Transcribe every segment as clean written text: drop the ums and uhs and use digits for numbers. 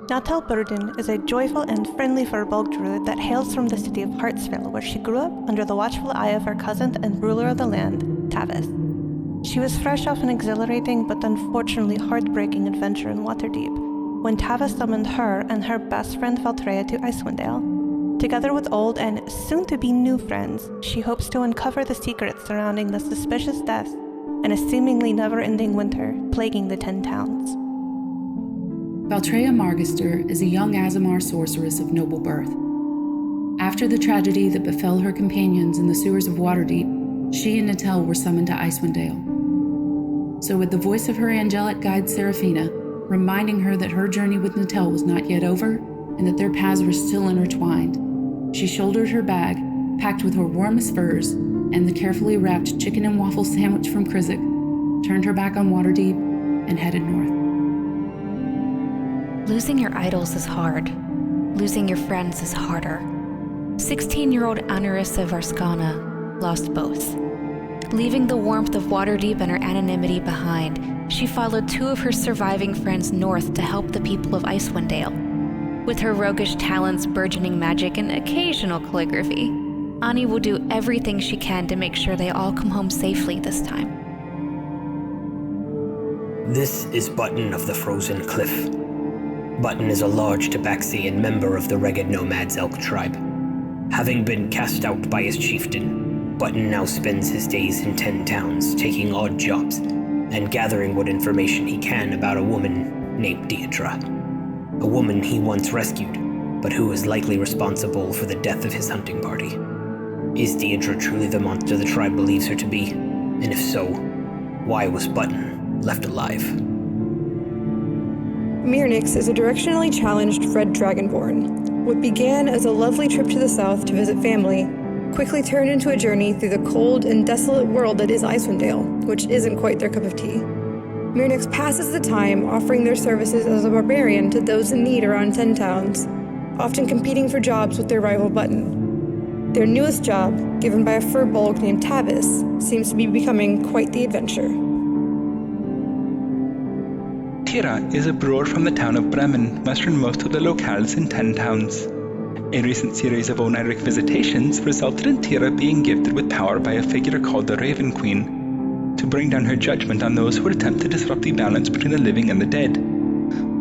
Natal Burden is a joyful and friendly Firbolg druid that hails from the city of Hartsville, where she grew up under the watchful eye of her cousin and ruler of the land, Tavis. She was fresh off an exhilarating but unfortunately heartbreaking adventure in Waterdeep, when Tavis summoned her and her best friend Valtreya to Icewind Dale. Together with old and soon-to-be new friends, she hopes to uncover the secrets surrounding the suspicious deaths and a seemingly never-ending winter plaguing the 10 towns. Valtreya Margister is a young Aasimar sorceress of noble birth. After the tragedy that befell her companions in the sewers of Waterdeep, she and Natel were summoned to Icewind Dale. So with the voice of her angelic guide Seraphina, reminding her that her journey with Natel was not yet over, and that their paths were still intertwined, she shouldered her bag, packed with her warmest furs, and the carefully wrapped chicken and waffle sandwich from Krizik, turned her back on Waterdeep, and headed north. Losing your idols is hard. Losing your friends is harder. 16-year-old Anarissa Varskana lost both. Leaving the warmth of Waterdeep and her anonymity behind, she followed two of her surviving friends north to help the people of Icewind Dale. With her roguish talents, burgeoning magic, and occasional calligraphy, Ani will do everything she can to make sure they all come home safely this time. This is Button of the Frozen Cliff. Button is a large Tabaxian member of the Ragged Nomads Elk tribe. Having been cast out by his chieftain, Button now spends his days in 10 towns, taking odd jobs, and gathering what information he can about a woman named Deidre. A woman he once rescued, but who is likely responsible for the death of his hunting party. Is Deidre truly the monster the tribe believes her to be? And if so, why was Button left alive? Mirnix is a directionally challenged red dragonborn. What began as a lovely trip to the south to visit family quickly turned into a journey through the cold and desolate world that is Icewind Dale, which isn't quite their cup of tea. Mirnix passes the time offering their services as a barbarian to those in need around 10 towns, often competing for jobs with their rival Button. Their newest job, given by a Firbolg named Tavis, seems to be becoming quite the adventure. Tira is a brewer from the town of Bremen, westernmost of the locales in 10 towns. A recent series of Oniric visitations resulted in Tira being gifted with power by a figure called the Raven Queen, to bring down her judgment on those who would attempt to disrupt the balance between the living and the dead.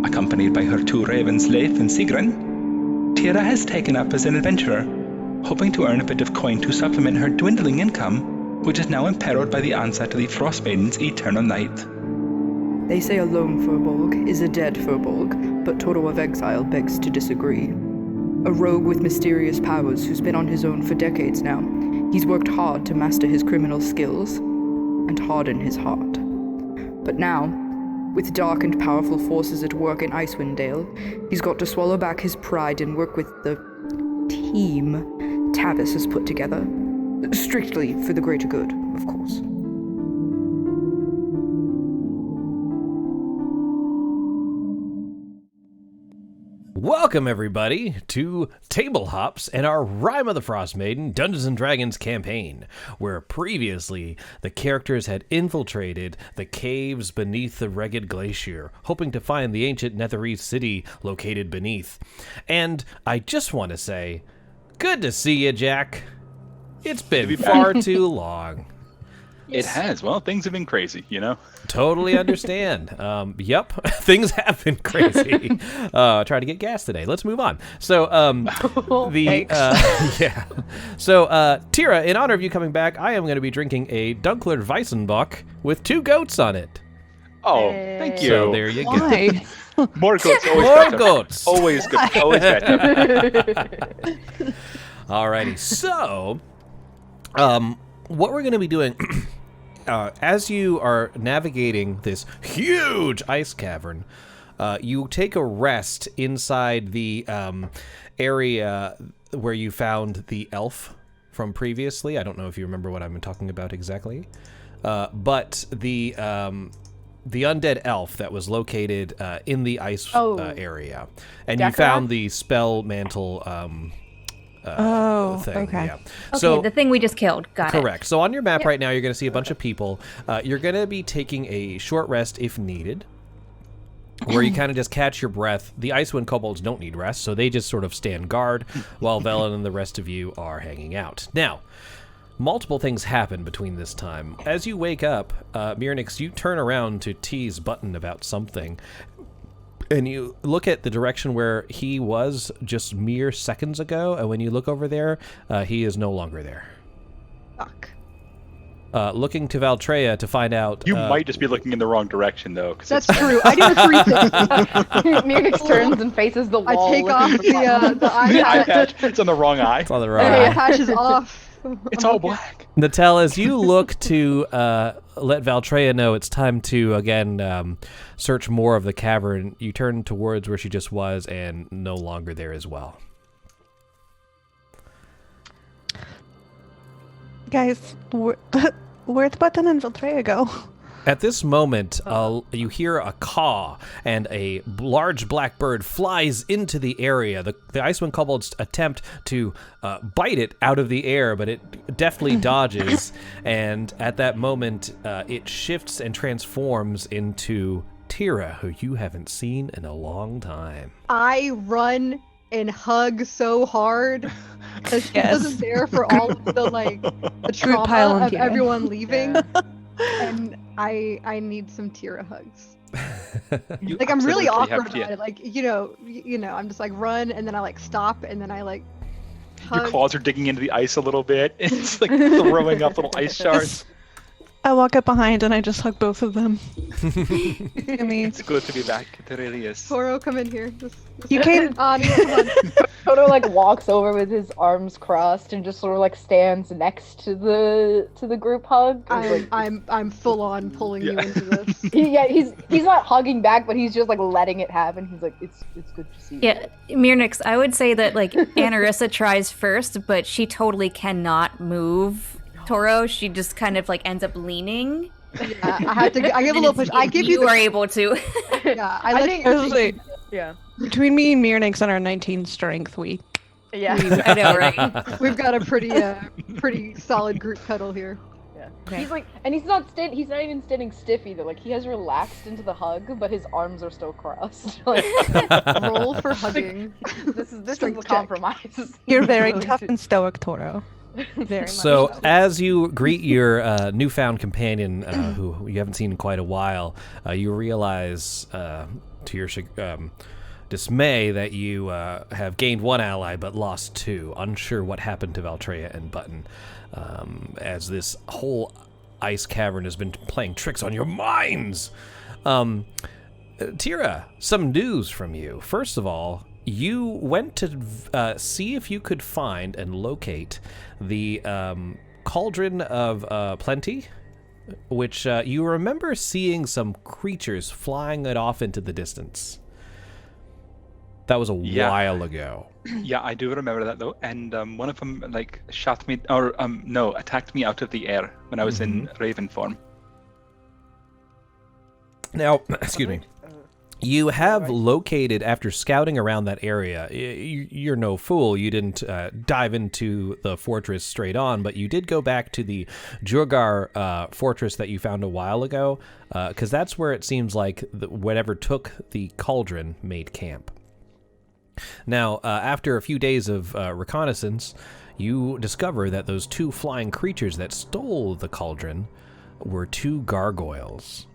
Accompanied by her 2 ravens, Leif and Sigrun, Tira has taken up as an adventurer, hoping to earn a bit of coin to supplement her dwindling income, which is now imperiled by the onset of the Frostmaiden's eternal night. They say a lone Firbolg is a dead Firbolg, but Toto of Exile begs to disagree. A rogue with mysterious powers who's been on his own for decades now, he's worked hard to master his criminal skills and harden his heart. But now, with dark and powerful forces at work in Icewind Dale, he's got to swallow back his pride and work with the team Tavis has put together. Strictly for the greater good, of course. Welcome, everybody, to Table Hops and our Rime of the Frostmaiden Dungeons & Dragons campaign, where previously the characters had infiltrated the caves beneath the Ragged Glacier, hoping to find the ancient Netherese city located beneath. And I just want to say, good to see you, Jack. It's been far too long. It has. Well, things have been crazy, you know? Totally understand. Yep, things have been crazy. Trying to get gas today. Let's move on. So, yeah. So, Tira, in honor of you coming back, I am going to be drinking a Dunkler Weissenbach with 2 goats on it. Oh, thank you. So there you go. More goats, always More better. goats. Always good. Always better. Alrighty, so, what we're going to be doing... as you are navigating this huge ice cavern, you take a rest inside the area where you found the elf from previously. I don't know if you remember what I'm talking about exactly, but the undead elf that was located in the ice area, and you found the spell mantle. Thing. Okay. Yeah. Okay, So the thing we just killed. Got it. correct. So on your map right now, you're going to see a bunch of people. You're going to be taking a short rest if needed. where you kind of just catch your breath. The Icewind kobolds don't need rest, so they just sort of stand guard while Velen and the rest of you are hanging out. Now, multiple things happen between this time. As you wake up, Mirnix, you turn around to tease Button about something, and you look at the direction where he was just mere seconds ago, and when you look over there, he is no longer there. Fuck. Looking to Valtreya to find out... You might just be looking in the wrong direction, though. That's true. I do a 360. Mirnix turns and faces the wall. I take off the eye The eye patch. patch. It's on the wrong eye. It's on the wrong The eye eye. patch is off. It's all black. Natel, as you look to let Valtreya know it's time to, again, search more of the cavern, you turn towards where she just was and no longer there as well. Guys, where'd Button and Valtreya go? At this moment, you hear a caw, and a large black bird flies into the area. The Icewind kobolds attempt to bite it out of the air, but it deftly dodges, and at that moment, it shifts and transforms into Tira, who you haven't seen in a long time. I run and hug so hard because she wasn't there for all of the the trauma of everyone leaving, and I need some Tira hugs. I'm really awkward about it. I'm just run, and then I stop, and then I hug. Your claws are digging into the ice a little bit. It's throwing up little ice shards. I walk up behind and I just hug both of them. I mean, It's good to be back. It really is. Toro, come in here. You came. Come on. Toto walks over with his arms crossed and just sort of stands next to the group hug. I'm full on pulling you into this. He's not hugging back, but he's just letting it happen. He's it's good to see you. Yeah, Mirnix, I would say that Anarissa tries first, but she totally cannot move Toro. She just kind of ends up leaning. Yeah, I give a little push. I give you are able to. Yeah, I think Yeah. between me and Mirnix and our 19 strength, Yeah. I know, right? we've got a pretty solid group cuddle here. Yeah. Okay. He's not even standing stiff either. He has relaxed into the hug, but his arms are still crossed. Roll for hugging. This is the compromise. You're very tough and stoic, Toro. Very much So as you greet your newfound companion, who you haven't seen in quite a while, you realize, to your dismay, that you have gained one ally but lost two. Unsure what happened to Valtreya and Button, as this whole ice cavern has been playing tricks on your minds. Tira, some news from you. First of all, you went to see if you could find and locate the Cauldron of Plenty, which you remember seeing some creatures flying it off into the distance. That was a while ago. Yeah, I do remember that though. And one of them shot me, or attacked me out of the air when I was in Raven form. Now, excuse me. You have located, after scouting around that area, you're no fool, you didn't dive into the fortress straight on, but you did go back to the Jurgar fortress that you found a while ago, because that's where it seems like whatever took the cauldron made camp. Now, after a few days of reconnaissance, you discover that those two flying creatures that stole the cauldron were two gargoyles.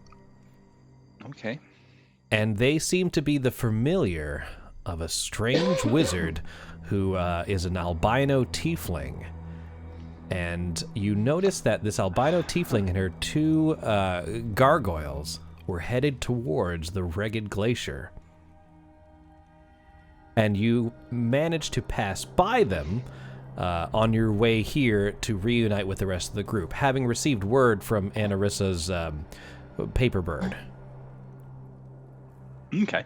Okay. And they seem to be the familiar of a strange wizard who is an albino tiefling. And you notice that this albino tiefling and her two gargoyles were headed towards the Ragged Glacier. And you managed to pass by them on your way here to reunite with the rest of the group, having received word from Anarissa's paper bird. Okay.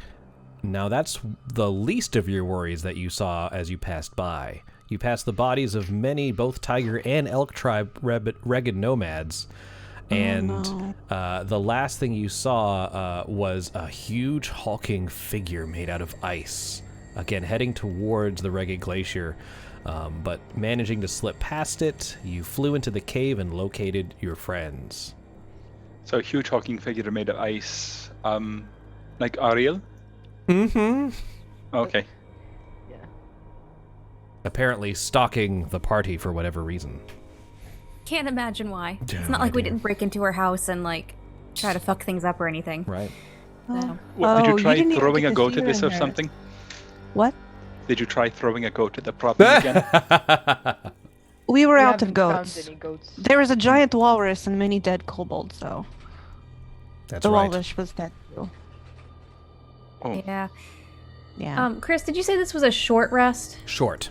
Now that's the least of your worries that you saw as you passed by. You passed the bodies of many, both tiger and elk tribe ragged nomads, and the last thing you saw was a huge hulking figure made out of ice, again heading towards the Ragged Glacier, but managing to slip past it. You flew into the cave and located your friends. So a huge hulking figure made of ice. Like Ariel? Mm-hmm. Okay. Yeah. Apparently stalking the party for whatever reason. Can't imagine why. Yeah, It's not like we idea. didn't break into her house and like try to fuck things up or anything. Right. So. What, did you Oh, try didn't even throwing get a to goat see at her this in or there. something? What? Did you try throwing a goat at the problem again? We were We out of haven't found goats. any goats. There was a giant walrus and many dead kobolds, though. That's The right. walrus was dead too. Oh. Yeah. Yeah. Chris, did you say this was a short rest? Short.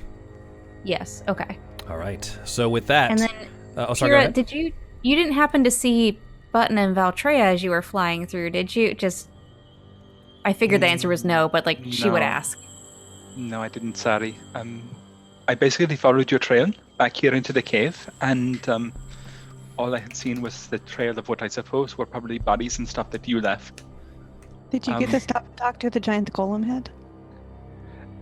Yes. Okay. All right. So with that, And then, oh, sorry. Go Kira, ahead. did you didn't happen to see Button and Valtreya as you were flying through, did you? Just, I figured the answer was no, but like she would No. ask. No, I didn't, sorry. I basically followed your trail back here into the cave, and all I had seen was the trail of what I suppose were probably bodies and stuff that you left. Did you get to talk to the giant golem head?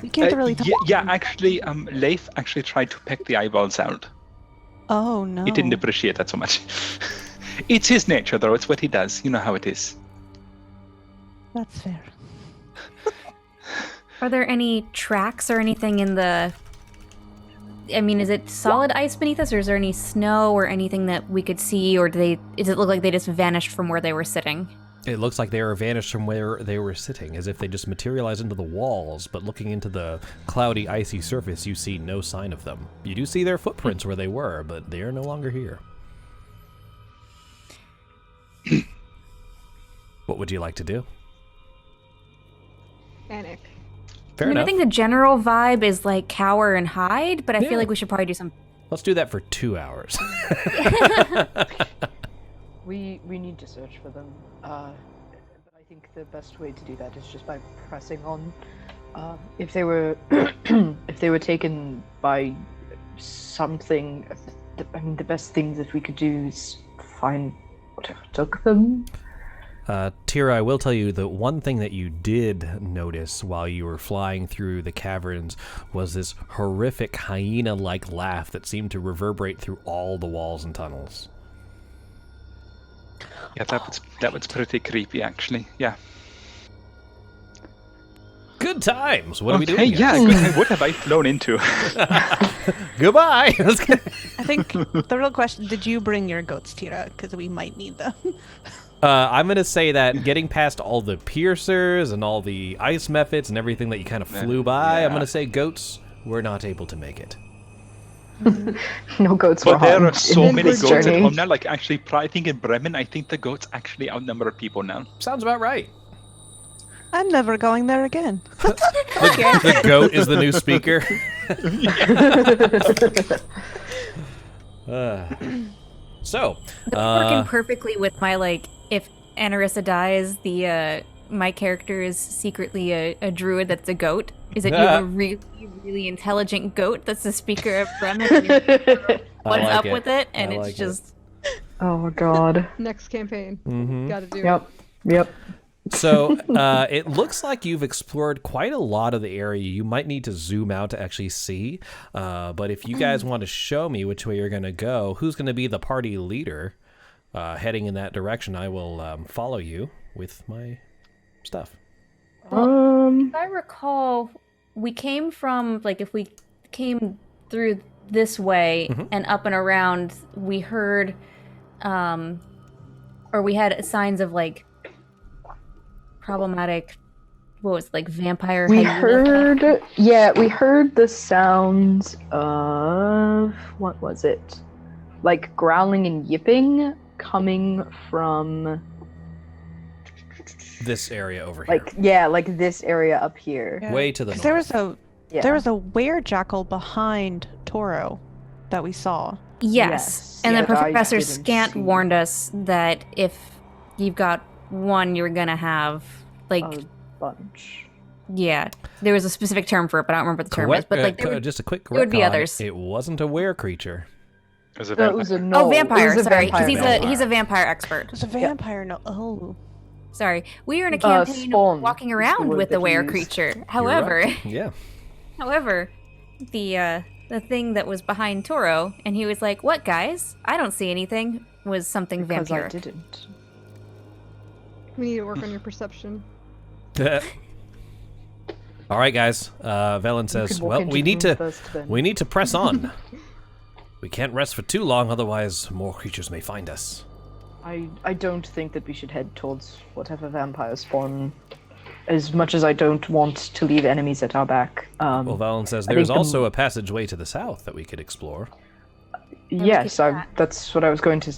You can't really talk. Yeah, actually, Leif actually tried to pick the eyeballs out. Oh no. He didn't appreciate that so much. It's his nature, though. It's what he does. You know how it is. That's fair. Are there any tracks or anything in the... I mean, is it solid ice beneath us, or is there any snow or anything that we could see, or does it look like they just vanished from where they were sitting? It looks like they were vanished from where they were sitting, as if they just materialized into the walls, but looking into the cloudy, icy surface, you see no sign of them. You do see their footprints where they were, but they are no longer here. What would you like to do? Panic. Fair I mean, enough. I think the general vibe is like cower and hide, but I Yeah. feel like we should probably do some... Let's do that for 2 hours. We need to search for them. But I think the best way to do that is just by pressing on. If they were if they were taken by something, I mean, the best thing that we could do is find whatever took them. Tira, I will tell you the one thing that you did notice while you were flying through the caverns was this horrific hyena-like laugh that seemed to reverberate through all the walls and tunnels. Yeah, that was pretty creepy, actually. Yeah. Good times. What are we Okay, doing? yeah, good. What have I flown into? Goodbye. I think the real question: did you bring your goats, Tira? Because we might need them. I'm going to say that getting past all the piercers and all the ice methods and everything that you kind of flew by, I'm Yeah. going to say goats were not able to make it. No goats were But there are harmed so in many this goats at journey. home now. Like, actually, I think in Bremen, I think the goats actually outnumber people now. Sounds about right. I'm never going there again. The goat is the new speaker. So, working perfectly with my, like, if Anarissa dies, my character is secretly a druid that's a goat. Is it you have a really, really intelligent goat that's the speaker of Bremen? What's like up it. with it? And I it's like it. just... Oh my god. Next campaign. Mhm. Gotta do it. Yep. So it looks like you've explored quite a lot of the area. You might need to zoom out to actually see. But if you guys want to show me which way you're going to go, who's going to be the party leader heading in that direction, I will follow you with my stuff. If I recall, we came from, like, if we came through this way and up and around, we heard, or we had signs of, like, problematic, what was it, like, vampire We hyena? heard the sounds of, what was it? Like growling and yipping coming from This area over here. like this area up here. Yeah. Way to the 'Cause north. there was a were-jackal behind Toro that we saw. Yes. And then but I Professor didn't Scant see warned us that if you've got one, you're gonna have, like, a bunch. yeah, there was a specific term for it, but I don't remember what the term is. But, like, there would, just a quick there would be retcon. others. It wasn't a were creature. It was a No, it vampire. was a vampire, it was a sorry, because vampire. he's a vampire expert. It was a vampire. No. Oh. Sorry, we are in a campaign spawn walking is the around word with that the you were used. creature. You're However, right. Yeah. however, the thing that was behind Toro, and he was like, "What, guys? I don't see anything." Was something Because I vampiric. didn't. We need to work on your perception. All right, guys. Velen says, "Well, we need to press on. We can't rest for too long, otherwise more creatures may find us." I don't think that we should head towards whatever vampire spawn, as much as I don't want to leave enemies at our back. Well, Valen says there's also a passageway to the south that we could explore. Yes, that's what I was going to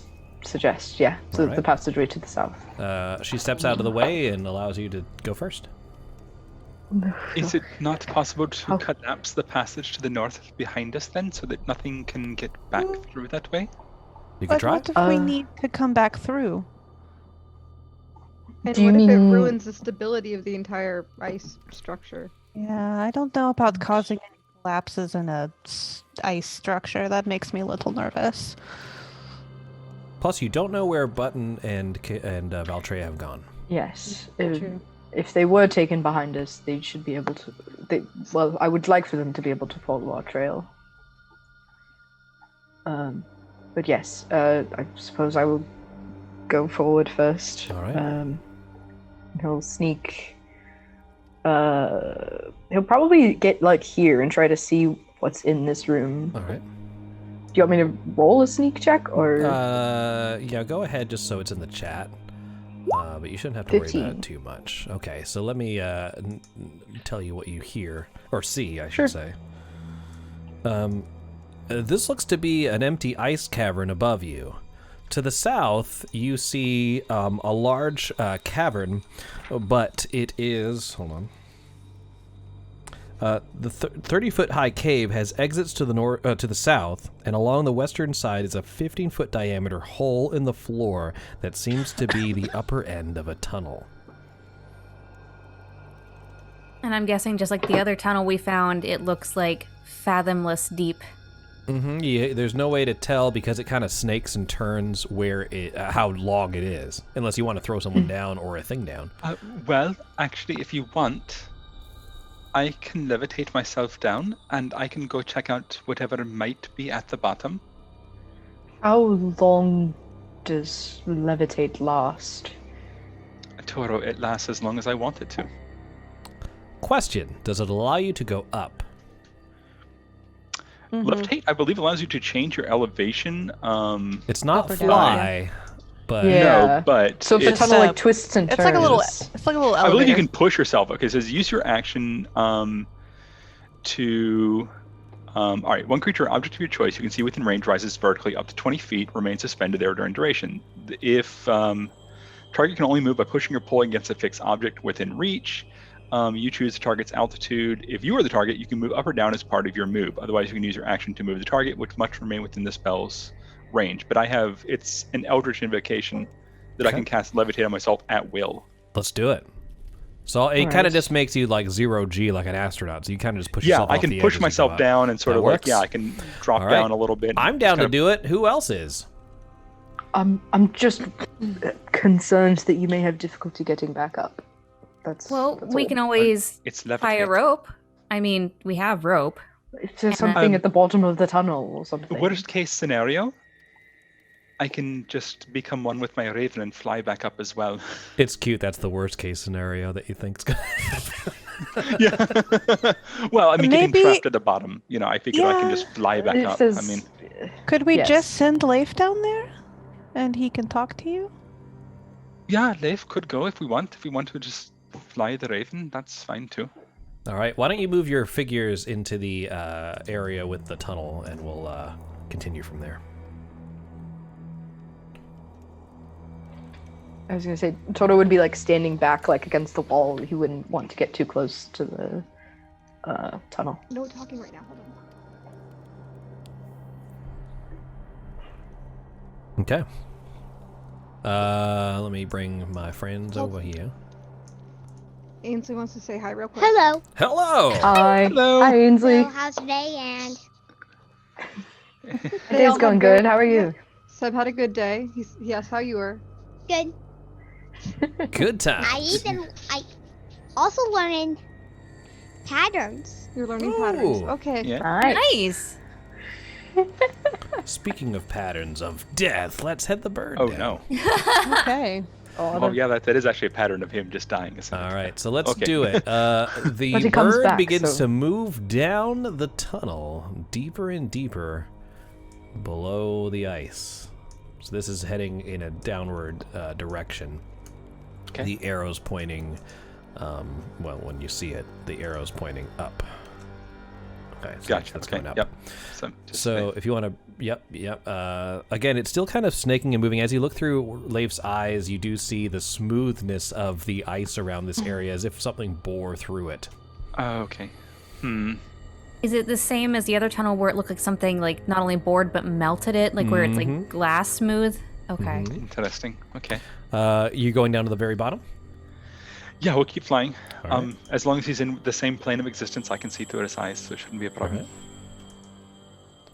suggest, yeah. So the passageway to the south. She steps out of the way and allows you to go first. Is it not possible to collapse the passage to the north behind us then, so that nothing can get back through that way? You can try. What if we need to come back through? And what if it ruins the stability of the entire ice structure? Yeah, I don't know about causing any collapses in a ice structure. That makes me a little nervous. Plus, you don't know where Button and Valtreya have gone. Yes. If they were taken behind us, they should be able to... Well, I would like for them to be able to follow our trail. But yes, I suppose I will go forward first. All right. He'll sneak... he'll probably get, here and try to see what's in this room. All right. Do you want me to roll a sneak check, or...? Yeah, go ahead just so it's in the chat. But you shouldn't have to 15. worry about it too much. Okay, so let me tell you what you hear, or see, I should say. This looks to be an empty ice cavern above you. To the south, you see a large cavern, but it is... Hold on. The 30-foot high cave has exits to the to the south, and along the western side is a 15-foot diameter hole in the floor that seems to be the upper end of a tunnel. And I'm guessing, just like the other tunnel we found, it looks like fathomless deep. Mm-hmm. Yeah, there's no way to tell because it kind of snakes and turns how long it is, unless you want to throw someone down or a thing down. Well, actually, if you want, I can levitate myself down, and I can go check out whatever might be at the bottom. How long does levitate last? Toro, it lasts as long as I want it to. Question: does it allow you to go up? Levitate, I believe, allows you to change your elevation. It's not fly, but no, but so if the tunnel twists and turns, it's like a little elevator. I believe you can push yourself. Okay, it says use your action to. All right, one creature or object of your choice you can see within range rises vertically up to 20 feet, remains suspended there during duration. If target can only move by pushing or pulling against a fixed object within reach, you choose the target's altitude. If you are the target, you can move up or down as part of your move. Otherwise, you can use your action to move the target, which must remain within the spell's range. But it's an Eldritch Invocation that I can cast Levitate on myself at will. Let's do it. So it kind of just makes you like 0G, like an astronaut. So you kind of just push yourself I off can the push edge myself down and sort of works? I can drop down a little bit. I'm down to do it. Who else is? I'm just concerned that you may have difficulty getting back up. That's we can always tie a rope. I mean, we have rope. If there's something at the bottom of the tunnel or something. Worst case scenario, I can just become one with my raven and fly back up as well. It's cute. That's the worst case scenario that you think's gonna happen. Yeah. Well, I mean, getting trapped at the bottom. I figure I can just fly back up. Could we just send Leif down there, and he can talk to you? Yeah, Leif could go if we want. If we want to just fly the raven, that's fine too. All right. Why don't you move your figures into the area with the tunnel, and we'll continue from there. I was gonna say Toto would be standing back against the wall. He wouldn't want to get too close to the tunnel. No talking right now. Hold on. Okay. Let me bring my friends over here. Ainsley wants to say hi real quick. Hello. Hello. Hi. Hello. Hi, Ainsley. Hello, how's your day, and? Today's going good. How are you? Seb had a good day. He asked how you were. Good. Good time. I also learning patterns. You're learning patterns. Okay. Yeah. Nice. Speaking of patterns of death, let's head the bird down. No. Okay. Oh, yeah, that is actually a pattern of him just dying. All right, so let's Okay. do it. The it comes bird back, begins so- to move down the tunnel, deeper and deeper below the ice. So this is heading in a downward direction. Okay. The arrow's pointing, well, when you see it, the arrow's pointing up. Okay, so Gotcha. that's Okay. going up. Yep. Just So if you want to, yep. Again, it's still kind of snaking and moving. As you look through Leif's eyes, you do see the smoothness of the ice around this area, as if something bore through it. okay. Is it the same as the other tunnel where it looked like something like not only bored but melted it, like where it's like glass smooth? Okay. Interesting. Okay. You going down to the very bottom? Yeah, we'll keep flying. All right. As long as he's in the same plane of existence, I can see through his eyes, so it shouldn't be a problem. All right.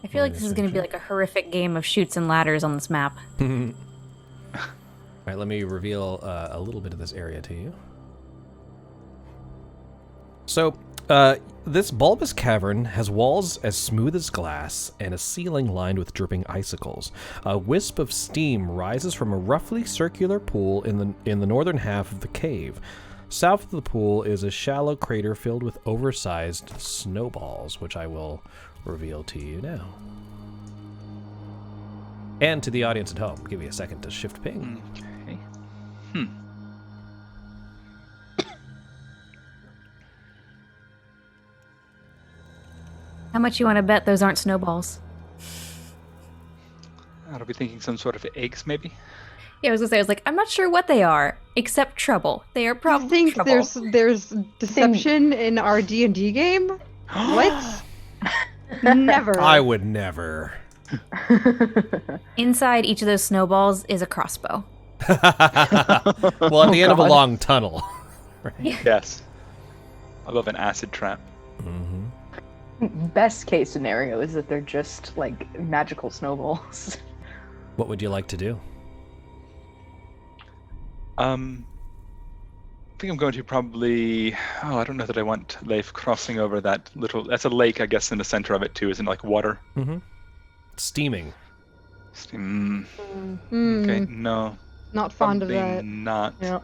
I feel like this is going to be like a horrific game of chutes and ladders on this map. All right, let me reveal a little bit of this area to you. So, this bulbous cavern has walls as smooth as glass and a ceiling lined with dripping icicles. A wisp of steam rises from a roughly circular pool in the northern half of the cave. South of the pool is a shallow crater filled with oversized snowballs, which I will reveal to you now. And to the audience at home, give me a second to shift ping. Okay. How much you want to bet those aren't snowballs? I'll be thinking some sort of eggs, maybe? Yeah, I was gonna say, I'm not sure what they are, except trouble. They are I probably think trouble. there's deception in our D&D game. What? Never. I would never. Inside each of those snowballs is a crossbow. Well, at the end of a long tunnel. Right? Yes. I love an acid trap. Best case scenario is that they're just like magical snowballs. What would you like to do? I think I'm going to probably... Oh, I don't know that I want Leif crossing over that little... That's a lake, I guess, in the center of it, too. Isn't it like water? Mm-hmm. Steaming. Steam. Okay, no. Not fond of Probably that. not. Yeah.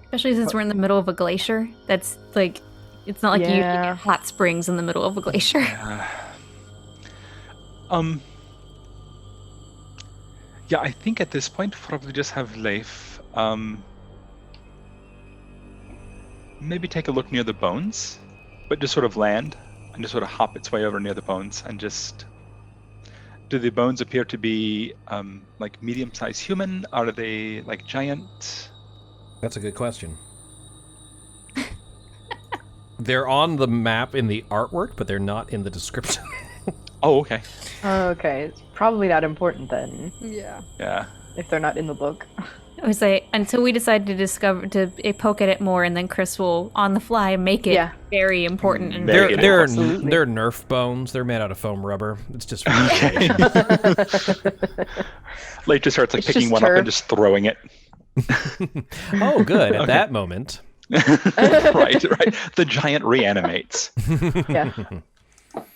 Especially since we're in the middle of a glacier. That's like, it's not like you usually Yeah. get hot springs in the middle of a glacier. Yeah, I think at this point, probably just have Leif maybe take a look near the bones, but just sort of land and just sort of hop its way over near the bones and just... Do the bones appear to be like medium-sized human? Are they like giant? That's a good question. They're on the map in the artwork, but they're not in the description. Oh, okay. Okay, it's probably not important then, Yeah. Yeah. if they're not in the book. I would say until we decide to poke at it more, and then Chris will on the fly make it very important. And Make it They're Absolutely. Nerf bones. They're made out of foam rubber. It's just Leif just starts like It's picking just one up turf. and just throwing it. Oh, good. At that moment. right. The giant reanimates. Yeah.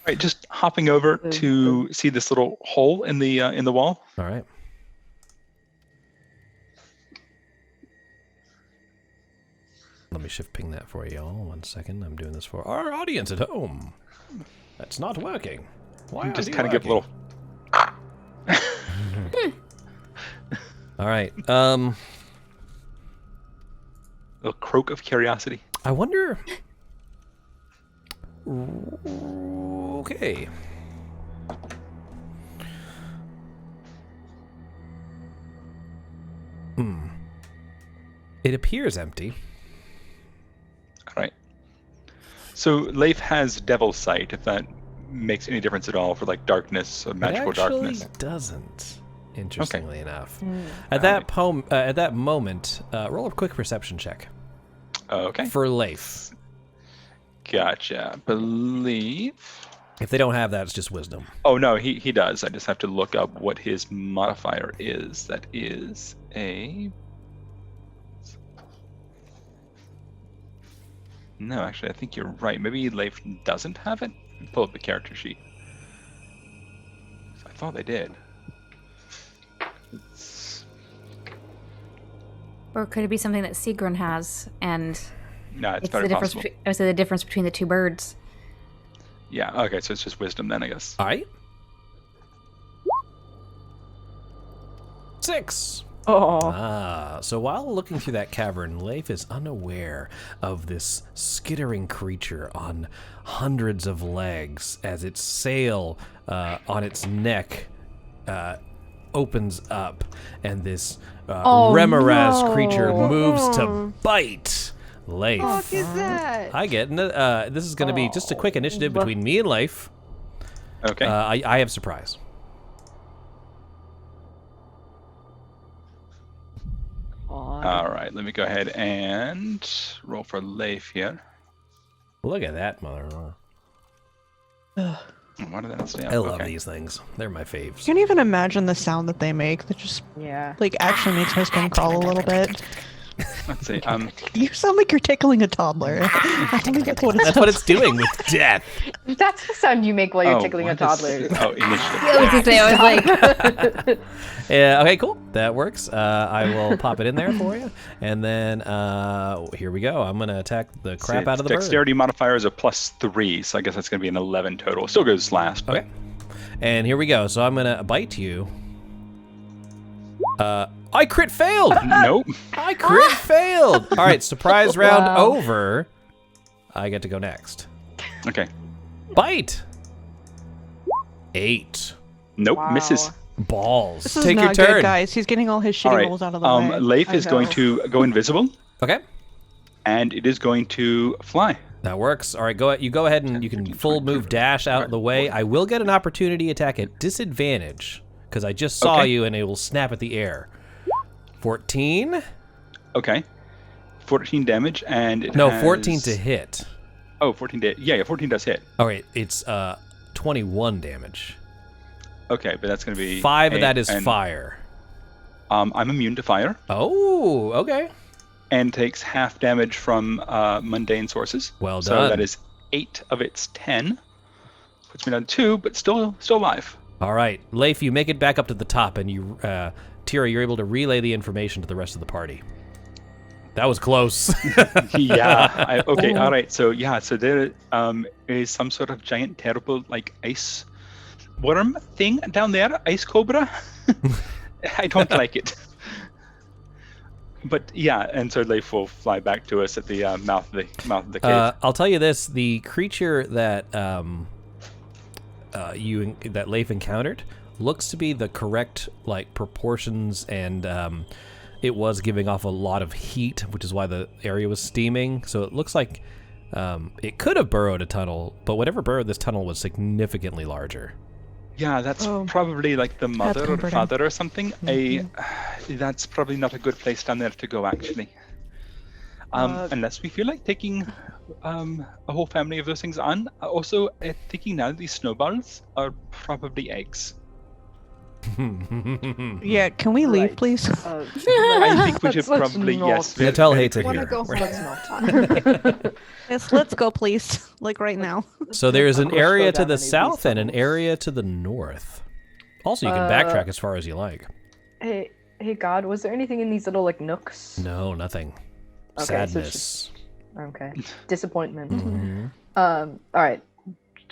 Right, just hopping over to see this little hole in the wall. All right. Let me shift ping that for you all. 1 second. I'm doing this for our audience at home. That's not working. Why Just aren't kind of you give a little... All right. little croak of curiosity. I wonder... Okay. It appears empty. All right. So Leif has Devil's Sight, if that makes any difference at all for like darkness, magical darkness. It actually doesn't. Interestingly enough, at that moment, roll a quick perception check. Okay. For Leif. Gotcha. Believe. If they don't have that, it's just wisdom. Oh no, he does. I just have to look up what his modifier is. That is a. No, actually, I think you're right. Maybe Leif doesn't have it. Pull up the character sheet. I thought they did. Or could it be something that Sigrun has, and No, it's it's very the difference? possible. I would say the difference between the two birds. Yeah, okay, so it's just wisdom then, I guess. All right. 6. Oh. So while looking through that cavern, Leif is unaware of this skittering creature on hundreds of legs as its sail on its neck opens up, and this Remoraz creature moves to bite Leif. What the fuck is that? I get it. This is going to be just a quick initiative between me and Leif. Okay. I have surprise. All right, let me go ahead and roll for Leif here. Look at that, mother. Why did that stay up? I love Okay. these things. They're my faves. Can't even imagine the sound that they make. That just Yeah. like actually makes my skin crawl a little bit. Let's see. You sound like you're tickling a toddler. I don't think that's what it That's sounds what it's doing with death. That's the sound you make while you're tickling a what is- toddler. Oh, initiative. I was gonna say, I was like, Yeah. Okay. Cool. That works. I will pop it in there for you, and then here we go. I'm gonna attack the crap out of the bird. Dexterity modifier is a +3, so I guess that's going to be an 11 total. Still goes last. But... Okay. And here we go. So I'm gonna bite you. I crit failed. Nope. I crit failed. All right. Surprise round over. I get to go next. Okay. Bite. 8. Nope. Misses. Balls. This is Take your not turn. good, guys. He's getting all his shitty All right. rolls out of the way. Leif I is going know. to go invisible, Okay. and it is going to fly. That works. All right, you go ahead and you can full move dash out of the way. I will get an opportunity attack at disadvantage because I just saw Okay. you and it will snap at the air. 14? Okay. 14 damage, and it No, has... 14 to hit. Oh, 14 yeah, 14 does hit. All right, it's 21 damage. Okay, but that's going to be... 5 of that is and, fire. I'm immune to fire, Oh, okay. and takes half damage from mundane sources. Well So done. that is 8 of its 10. Puts me down to 2, but still alive. All right, Leif, you make it back up to the top, and you, Tira, you're able to relay the information to the rest of the party. That was close. Yeah. Okay. All right. So so there is some sort of giant, terrible, like ice worm thing down there, ice cobra. I don't like it. But yeah, and so Leif will fly back to us at the mouth of the cave. I'll tell you this: the creature that that Leif encountered looks to be the correct like proportions, and it was giving off a lot of heat, which is why the area was steaming. So it looks like it could have burrowed a tunnel, but whatever burrowed this tunnel was significantly larger. Yeah, that's probably like the mother or comforting. father or something. That's probably not a good place down there to go, actually. Unless we feel like taking a whole family of those things on. Also, thinking now these snowballs are probably eggs. Yeah, can we leave, please? I think we should Let's probably, not. yes. Natal hates it Wanna here. go? Let's not. Yes, let's go, please. Like right now. So there is an Of course, area slow to down the any of these south and an tunnels. area to the north. Also, you can backtrack as far as you like. Hey, God, was there anything in these little like nooks? No, nothing. Okay, so it's Sadness. Okay. Disappointment. Mhm. All right.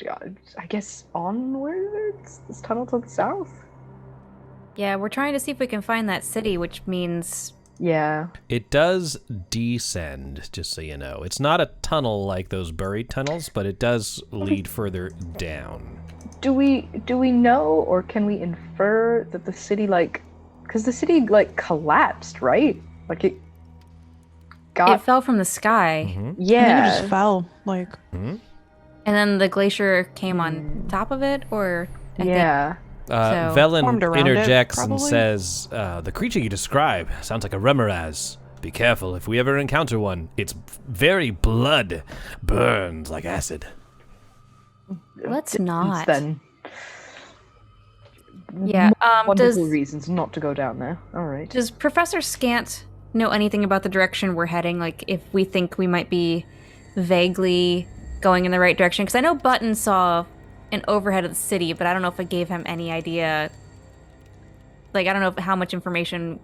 God, I guess onwards. This tunnel to the south. yeah, we're trying to see if we can find that city, which means Yeah. It does descend, just so you know. It's not a tunnel like those buried tunnels, but it does lead further down. Do we know, or can we infer that the city because the city collapsed, right? Like it got it fell from the sky, Mhm. I think it yeah. just fell. Like, Mhm. and then the glacier came on top of it, or I think- Yeah. So- Velen Formed around it, interjects and probably? says, the creature you describe sounds like a Remoraz. Be careful if we ever encounter one. Its very blood burns like acid. Let's not. Then. Yeah. Wonderful reasons not to go down there. All right. Does Professor Scant know anything about the direction we're heading? Like, if we think we might be vaguely going in the right direction? Because I know Button saw an overhead of the city, but I don't know if it gave him any idea. Like, I don't know how much information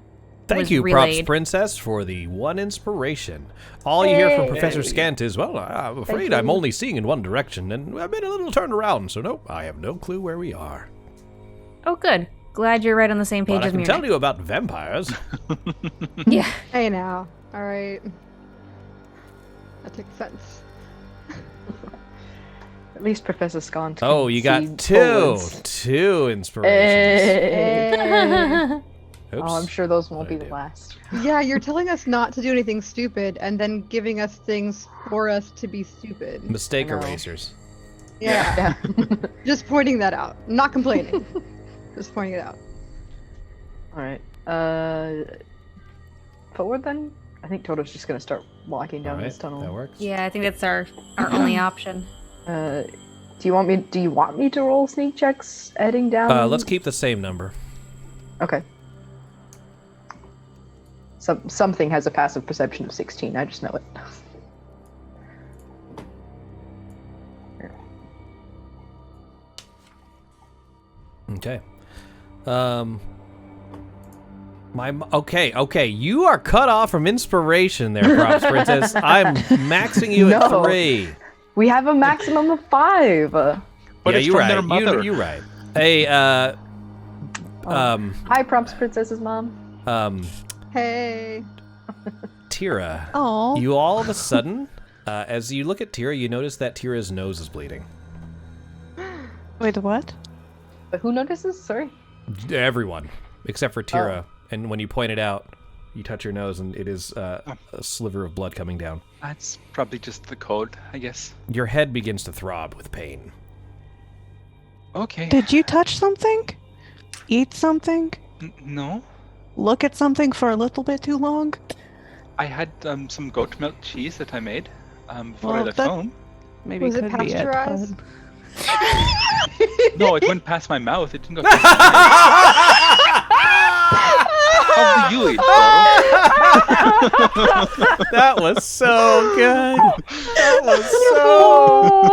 Thank you, Props Princess, for the 1 inspiration. All you hear from Professor Scant is, well, I'm afraid I'm only seeing in one direction, and I've made a little turn around, so nope, I have no clue where we are. Oh, good. Glad you're right on the same page But I as can me. tell you about vampires. Yeah. Hey now. All right. That takes sense. At least Professor Scant. Oh, you got two inspirations. Hey. Oops. Oh, I'm sure those won't be the last. Yeah, you're telling us not to do anything stupid and then giving us things for us to be stupid. Mistake erasers. Yeah. Just pointing that out. Not complaining. Just pointing it out. Alright. Forward then? I think Toto's just gonna start walking down this tunnel. That works. Yeah, I think that's our only option. Do you want me to roll sneak checks heading down? Let's keep the same number. Okay. Something has a passive perception of 16, I just know it. Okay. Okay, you are cut off from inspiration there, Props Princess. I'm maxing you at 3. We have a maximum of 5. But yeah, it's you're from right. their mother. You're right. Hey, Hi, Props Princess's mom. Hey. Tira. Oh. You all of a sudden, as you look at Tira, you notice that Tira's nose is bleeding. Wait, what? But who notices? Sorry. Everyone, except for Tira. And when you point it out, you touch your nose, and it is a sliver of blood coming down. That's probably just the code, I guess. Your head begins to throb with pain. Okay. Did you touch something? Eat something? No. Look at something for a little bit too long? I had some goat milk cheese that I made before I Well, left that- home. Maybe Was it could be pasteurized? No, it went past my mouth. It didn't go past my mouth. How do you eat, That was so good. That was so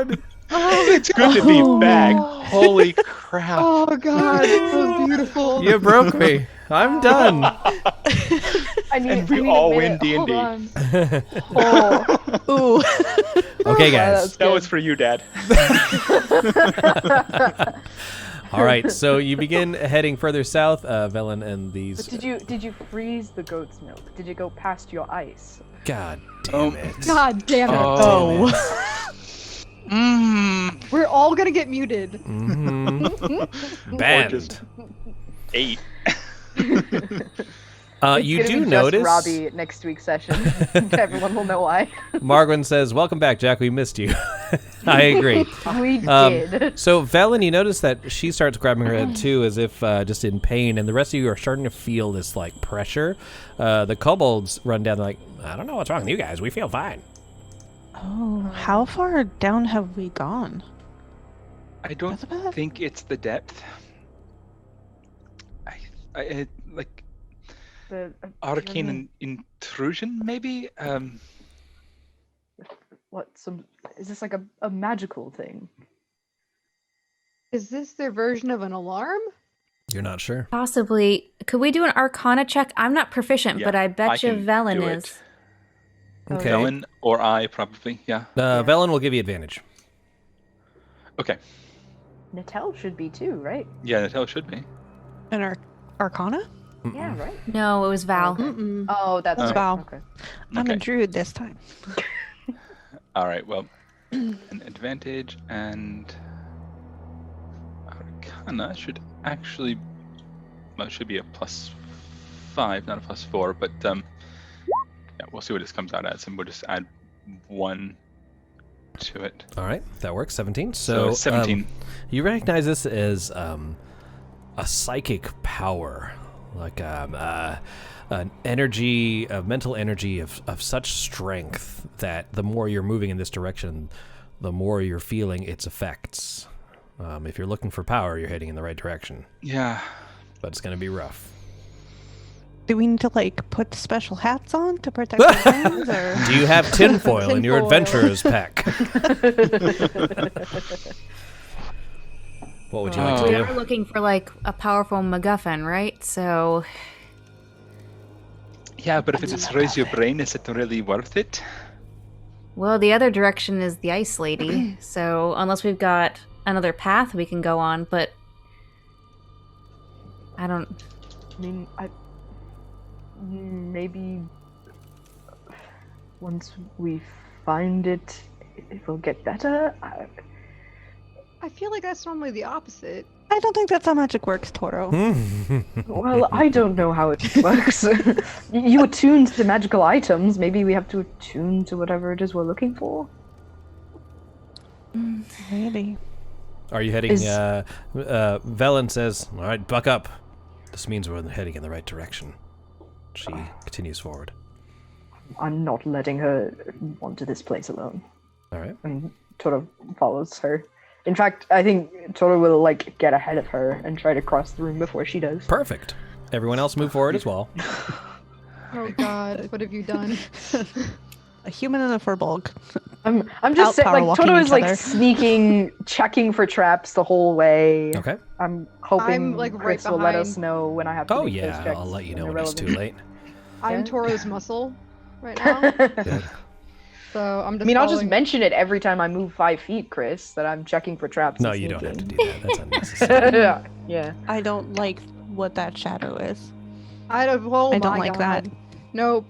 good. It's good to be back. Holy crap. Oh god, it was beautiful. You broke me. I'm done. And we all win D&D. Ooh. Okay, guys. That was for you, Dad. All right, so you begin heading further south, Velen and these. But did you freeze the goat's milk? Did it go past your ice? God damn it. God damn it. Oh. We're all gonna get muted. Mm-hmm. Banned. Or just 8. You It's do gonna be notice. just Robbie next week's session. Everyone will know why. Margwin says, "Welcome back, Jack. We missed you." I agree. We did. So Velen, you notice that she starts grabbing her head too, as if just in pain, and the rest of you are starting to feel this like pressure. The kobolds run down like, "I don't know what's wrong with you guys. We feel fine." Oh, how far down have we gone? I don't think it's the depth. I like arcane intrusion, maybe. What? Is this like a magical thing? Is this their version of an alarm? You're not sure. Possibly. Could we do an Arcana check? I'm not proficient, Yeah, but I I bet you can Velen do is. it. Okay. Velen or I, probably. Yeah. Velen will give you advantage. Okay. Natel should be too, right? Yeah, Natel should be. An Arcana? Yeah, right. No, it was Val. Mm-mm. Oh, that's That's right. Val. Okay. I'm a Okay. druid this time. All right. Well, an advantage and Arcana should actually. Well, it should be a +5, not a +4. But yeah, we'll see what this comes out as, and we'll just add 1 to it. All right, that works. 17. So 17. You recognize this as a psychic power, like an energy, a mental energy of such strength that the more you're moving in this direction, the more you're feeling its effects. If you're looking for power, you're heading in the right direction. Yeah. But it's going to be rough. Do we need to like put special hats on to protect our hands, or Do you have tinfoil in your Tinfoil. adventurer's pack? What would you like We to are looking for like a powerful MacGuffin, right? So Yeah, but if it destroys your brain, is it really worth it? Well, the other direction is the Ice Lady, so unless we've got another path we can go on, but I don't... I mean, maybe once we find it, it will get better. I feel like that's normally the opposite. I don't think that's how magic works, Toro. Well, I don't know how it works. You attuned to magical items. Maybe we have to attune to whatever it is we're looking for. Maybe. Are you heading? Velen says, "All right, buck up. This means we're heading in the right direction." She continues forward. I'm not letting her wander this place alone. All right. And Toro follows her. In fact, I think Toro will get ahead of her and try to cross the room before she does. Perfect. Everyone else move forward as well. Oh God, what have you done? A human and a furbolg. I'm just saying, Toro is sneaking, checking for traps the whole way. Okay. I'm hoping right Chris will let us behind. know when I have to Oh make those yeah, checks I'll let you know when when they're it's too late. I'm Yeah. Toro's muscle right now, Good. so I'm just. I mean, I'll just following- mention it every time I move 5 feet, Chris, that I'm checking for traps. No, and you don't have to sneaking. do that. That's unnecessary. Yeah. I don't like what that shadow is. I don't. Oh I don't my like God. that. Nope.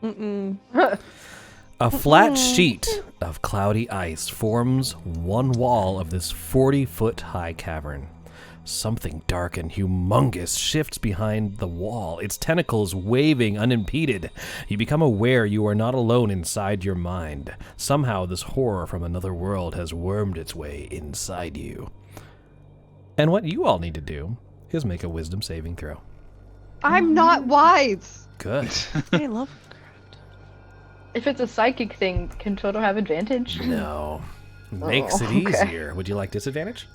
Mm-mm. A flat sheet of cloudy ice forms one wall of this 40-foot high cavern. Something dark and humongous shifts behind the wall, its tentacles waving unimpeded. You become aware you are not alone inside your mind. Somehow this horror from another world has wormed its way inside you. And what you all need to do is make a wisdom saving throw. I'm not wise. Good. I love. If it's a psychic thing, can Toto have advantage? No. Makes it okay. easier. Would you like disadvantage?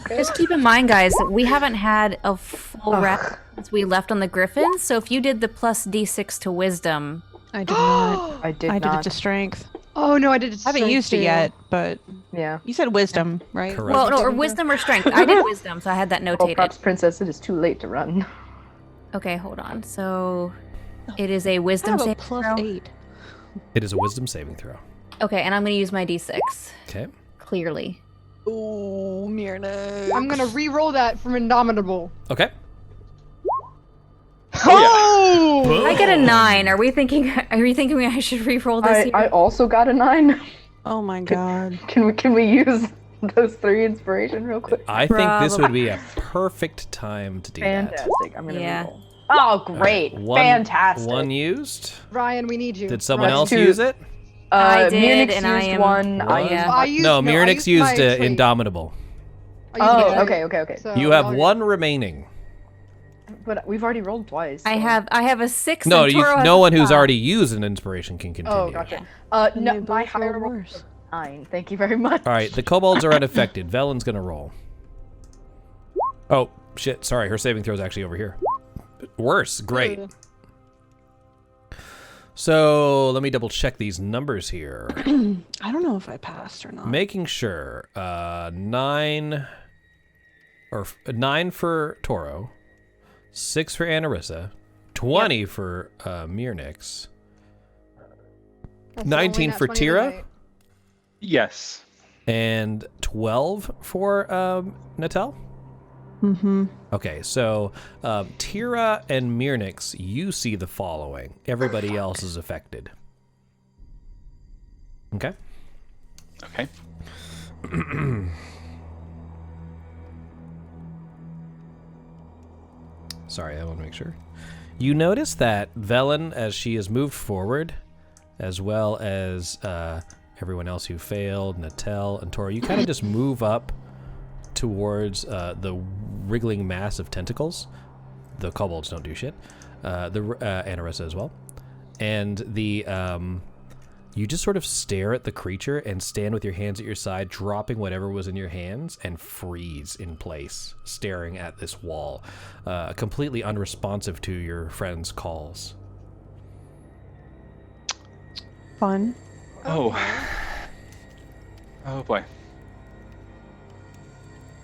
Just keep in mind, guys, that we haven't had a full rest since we left on the Griffin, so if you did the plus d6 to wisdom... I did not. I did I did not. it to strength. Oh no, I did it. I haven't used it yet, but Yeah. you said wisdom, right? Correct. Well, no, or wisdom or strength. I did wisdom, so I had that Well, notated. props, Princess, it is too late to run. Okay, hold on. So it is a I wisdom have a saving plus throw. 8. It is a wisdom saving throw. Okay, and I'm going to use my d6. Okay. Clearly. Oh, Mirna. I'm gonna re-roll that from Indomitable. Okay. Oh! I get a 9. Are you thinking I should re-roll this here? I also got a 9. Oh my God. Can we use those 3 inspiration real quick? I think this would be a perfect time to do Fantastic. I'm gonna Yeah. reroll. Oh, great! that. Fantastic. One used. Ryan, we need you. Did someone That's else 2. use it? I did, Munich and I used am- one. I One. used I one. used, No, I Mirnix used my used trait. Indomitable. I used my Oh, trait. okay. So, You have all one remaining. But we've already rolled twice. I have a 6 No, and Toro has no a one who's 5. already used an inspiration can continue. Oh, gotcha. They No, both my rolled higher roll worse. was 9. Thank you very much. All right, the kobolds are unaffected. Velen's gonna roll. Oh shit! Sorry, her saving throw is actually over here. Worse. Great. So let me double check these numbers here. I don't know if I passed or not. Making sure 9 for Toro, 6 for Anarissa, 20 for Mirnix, That's 19 only for not 20 Tira, tonight. Yes. and 12 for Natel. Mm-hmm. Okay, so Tira and Mirnix, you see the following. Everybody else is affected. Okay. Okay. Sorry, I want to make sure. You notice that Velen, as she has moved forward, as well as everyone else who failed, Natel and Tora, you kind of just move up towards the wriggling mass of tentacles. The kobolds don't do shit. The Anarissa as well. And the you just sort of stare at the creature and stand with your hands at your side, dropping whatever was in your hands, and freeze in place, staring at this wall, completely unresponsive to your friend's calls. Fun. Oh. Oh boy.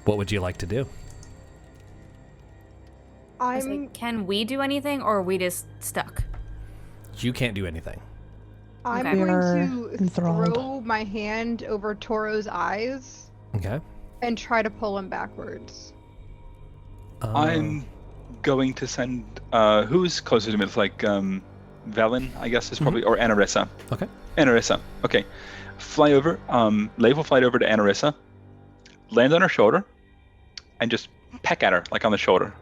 What would you like to do? Can we do anything, or are we just stuck? You can't do anything. I'm Okay. going to Enthralled. throw my hand over Toro's eyes Okay. and try to pull him backwards. I'm going to send. Who's closer to me? It's like Velen, I guess, is probably, or Anarissa. Okay. Anarissa. Okay. Fly over. Leif will fly over to Anarissa, land on her shoulder, and just peck at her, like on the shoulder.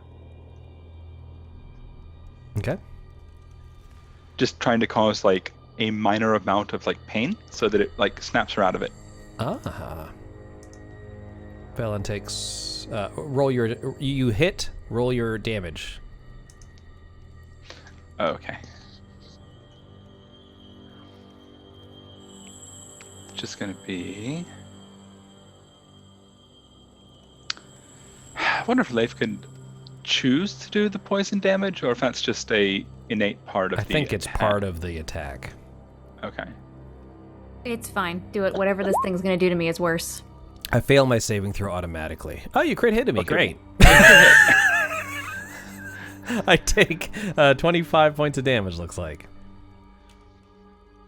Okay. Just trying to cause like a minor amount of like pain, so that it like snaps her out of it. Velen takes. Roll your. You hit. Roll your damage. Okay. Just gonna be. I wonder if Leif could choose to do the poison damage, or if that's just a innate part of I the think it's attack. part of the attack. Okay. It's fine. Do it. Whatever this thing's gonna do to me is worse. I fail my saving throw automatically. Oh, you crit hit me. Okay. Great. I take 25 points of damage, looks like.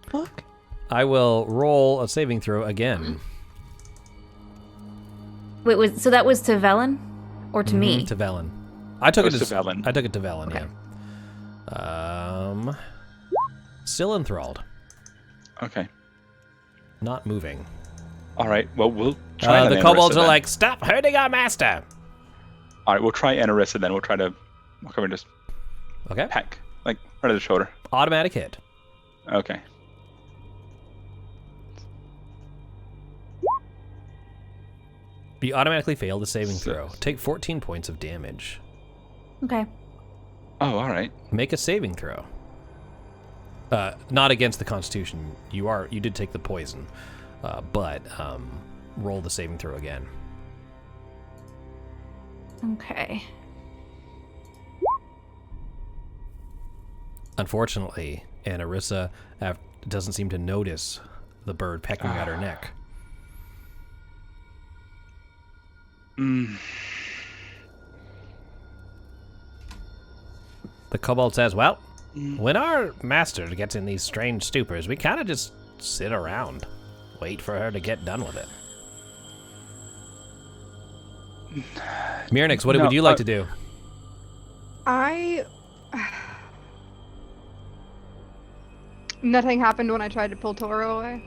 Fuck. I will roll a saving throw again. Wait, so that was to Velen, or to me? To Velen. I took it to Velen. I took it to Velen, Okay. yeah. Still enthralled. Okay. Not moving. All right. Well, we'll try. The Anarissa kobolds are then. like, stop hurting our master. All right, we'll try Anarissa then. We'll try to walk over and just Okay. peck, like right at the shoulder. Automatic hit. Okay. You automatically fail the saving So- throw. Take 14 points of damage. Okay. Oh, all right. Make a saving throw. Not against the Constitution. You did take the poison, but roll the saving throw again. Okay. Unfortunately, Anarissa doesn't seem to notice the bird pecking at her neck. The kobold says, well, when our master gets in these strange stupors, we kind of just sit around, wait for her to get done with it. Mirnix, what would you like to do? Nothing happened when I tried to pull Toro away.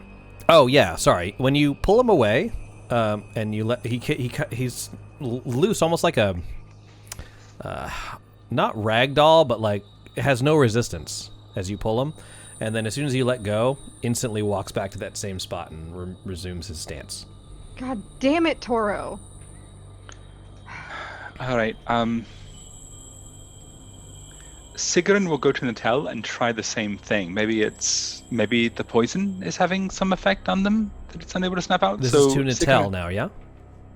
Oh yeah, sorry. When you pull him away, and you let he's loose, almost like a not ragdoll, but like has no resistance as you pull him, and then as soon as you let go, instantly walks back to that same spot and resumes his stance. God damn it, Toro. All right. Sigrun will go to Natel and try the same thing. Maybe the poison is having some effect on them that it's unable to snap out. This so is to Natel now, yeah?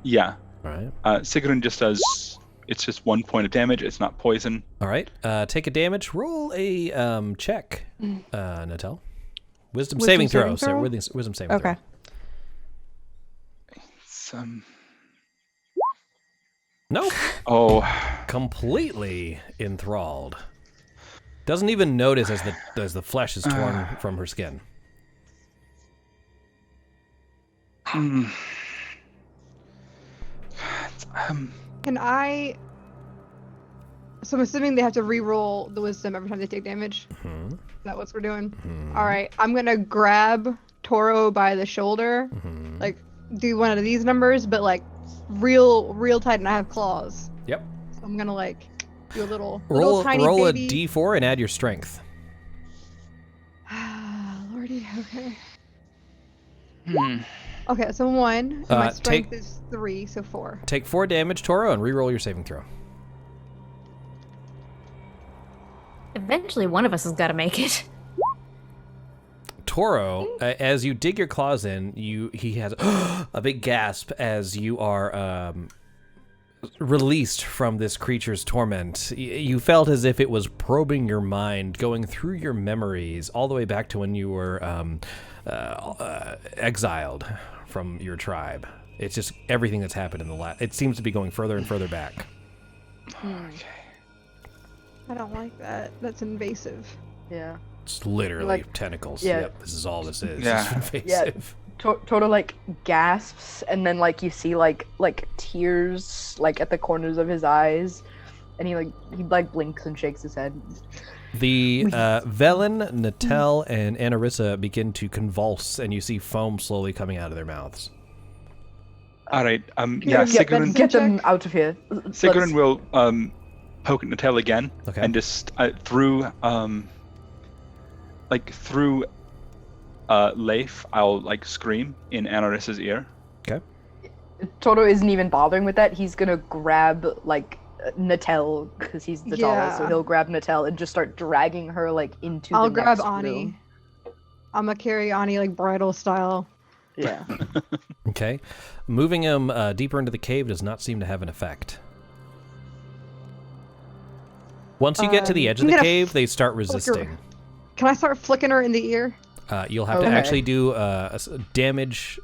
Yeah. All right. Sigrun just does. It's just 1 point of damage. It's not poison. All right. Take a damage. Roll a check, Natel. Wisdom saving throw. So wisdom saving throw. Okay. It's, Nope. Oh. Completely enthralled. Doesn't even notice as the flesh is torn from her skin. Can I? So I'm assuming they have to re-roll the wisdom every time they take damage. Mm-hmm. Is that what we're doing? All right. I'm gonna grab Toro by the shoulder, like do one of these numbers, but like real tight, and I have claws. Yep. So I'm gonna like do a little tiny roll baby. a d4 and add your strength. Lordy, okay. Okay, so 1. And my strength is 3, so 4. Take 4 damage, Toro, and re-roll your saving throw. Eventually, one of us has got to make it. Toro, as you dig your claws in, he has a big gasp as you are released from this creature's torment. You felt as if it was probing your mind, going through your memories, all the way back to when you were exiled from your tribe. It's just everything that's happened in the last. It seems to be going further and further back. Okay. I don't like that. That's invasive. Yeah. It's literally Like- tentacles. yeah. Yep, this is all this is. Yeah. It's invasive. Toto like gasps, and then like you see like tears like at the corners of his eyes, and he blinks and shakes his head. The Velen, Natel, and Anarissa begin to convulse, and you see foam slowly coming out of their mouths. All right. Yeah, Sigrun. get them out of here. Sigrun will poke at Natel again, Okay. and just through Leif, I'll like scream in Anarissa's ear. Okay. Toto isn't even bothering with that. He's gonna grab like Natel because he's the tallest, so Yeah. he'll grab Natel and just start dragging her like into I'll the grab next Ani. room. I'm gonna carry Ani like bridal style. Yeah. Okay. Moving him deeper into the cave does not seem to have an effect. Once you get to the edge of I'm the gonna cave, they start flicker. resisting. Can I start flicking her in the ear? You'll have to Okay. actually do damage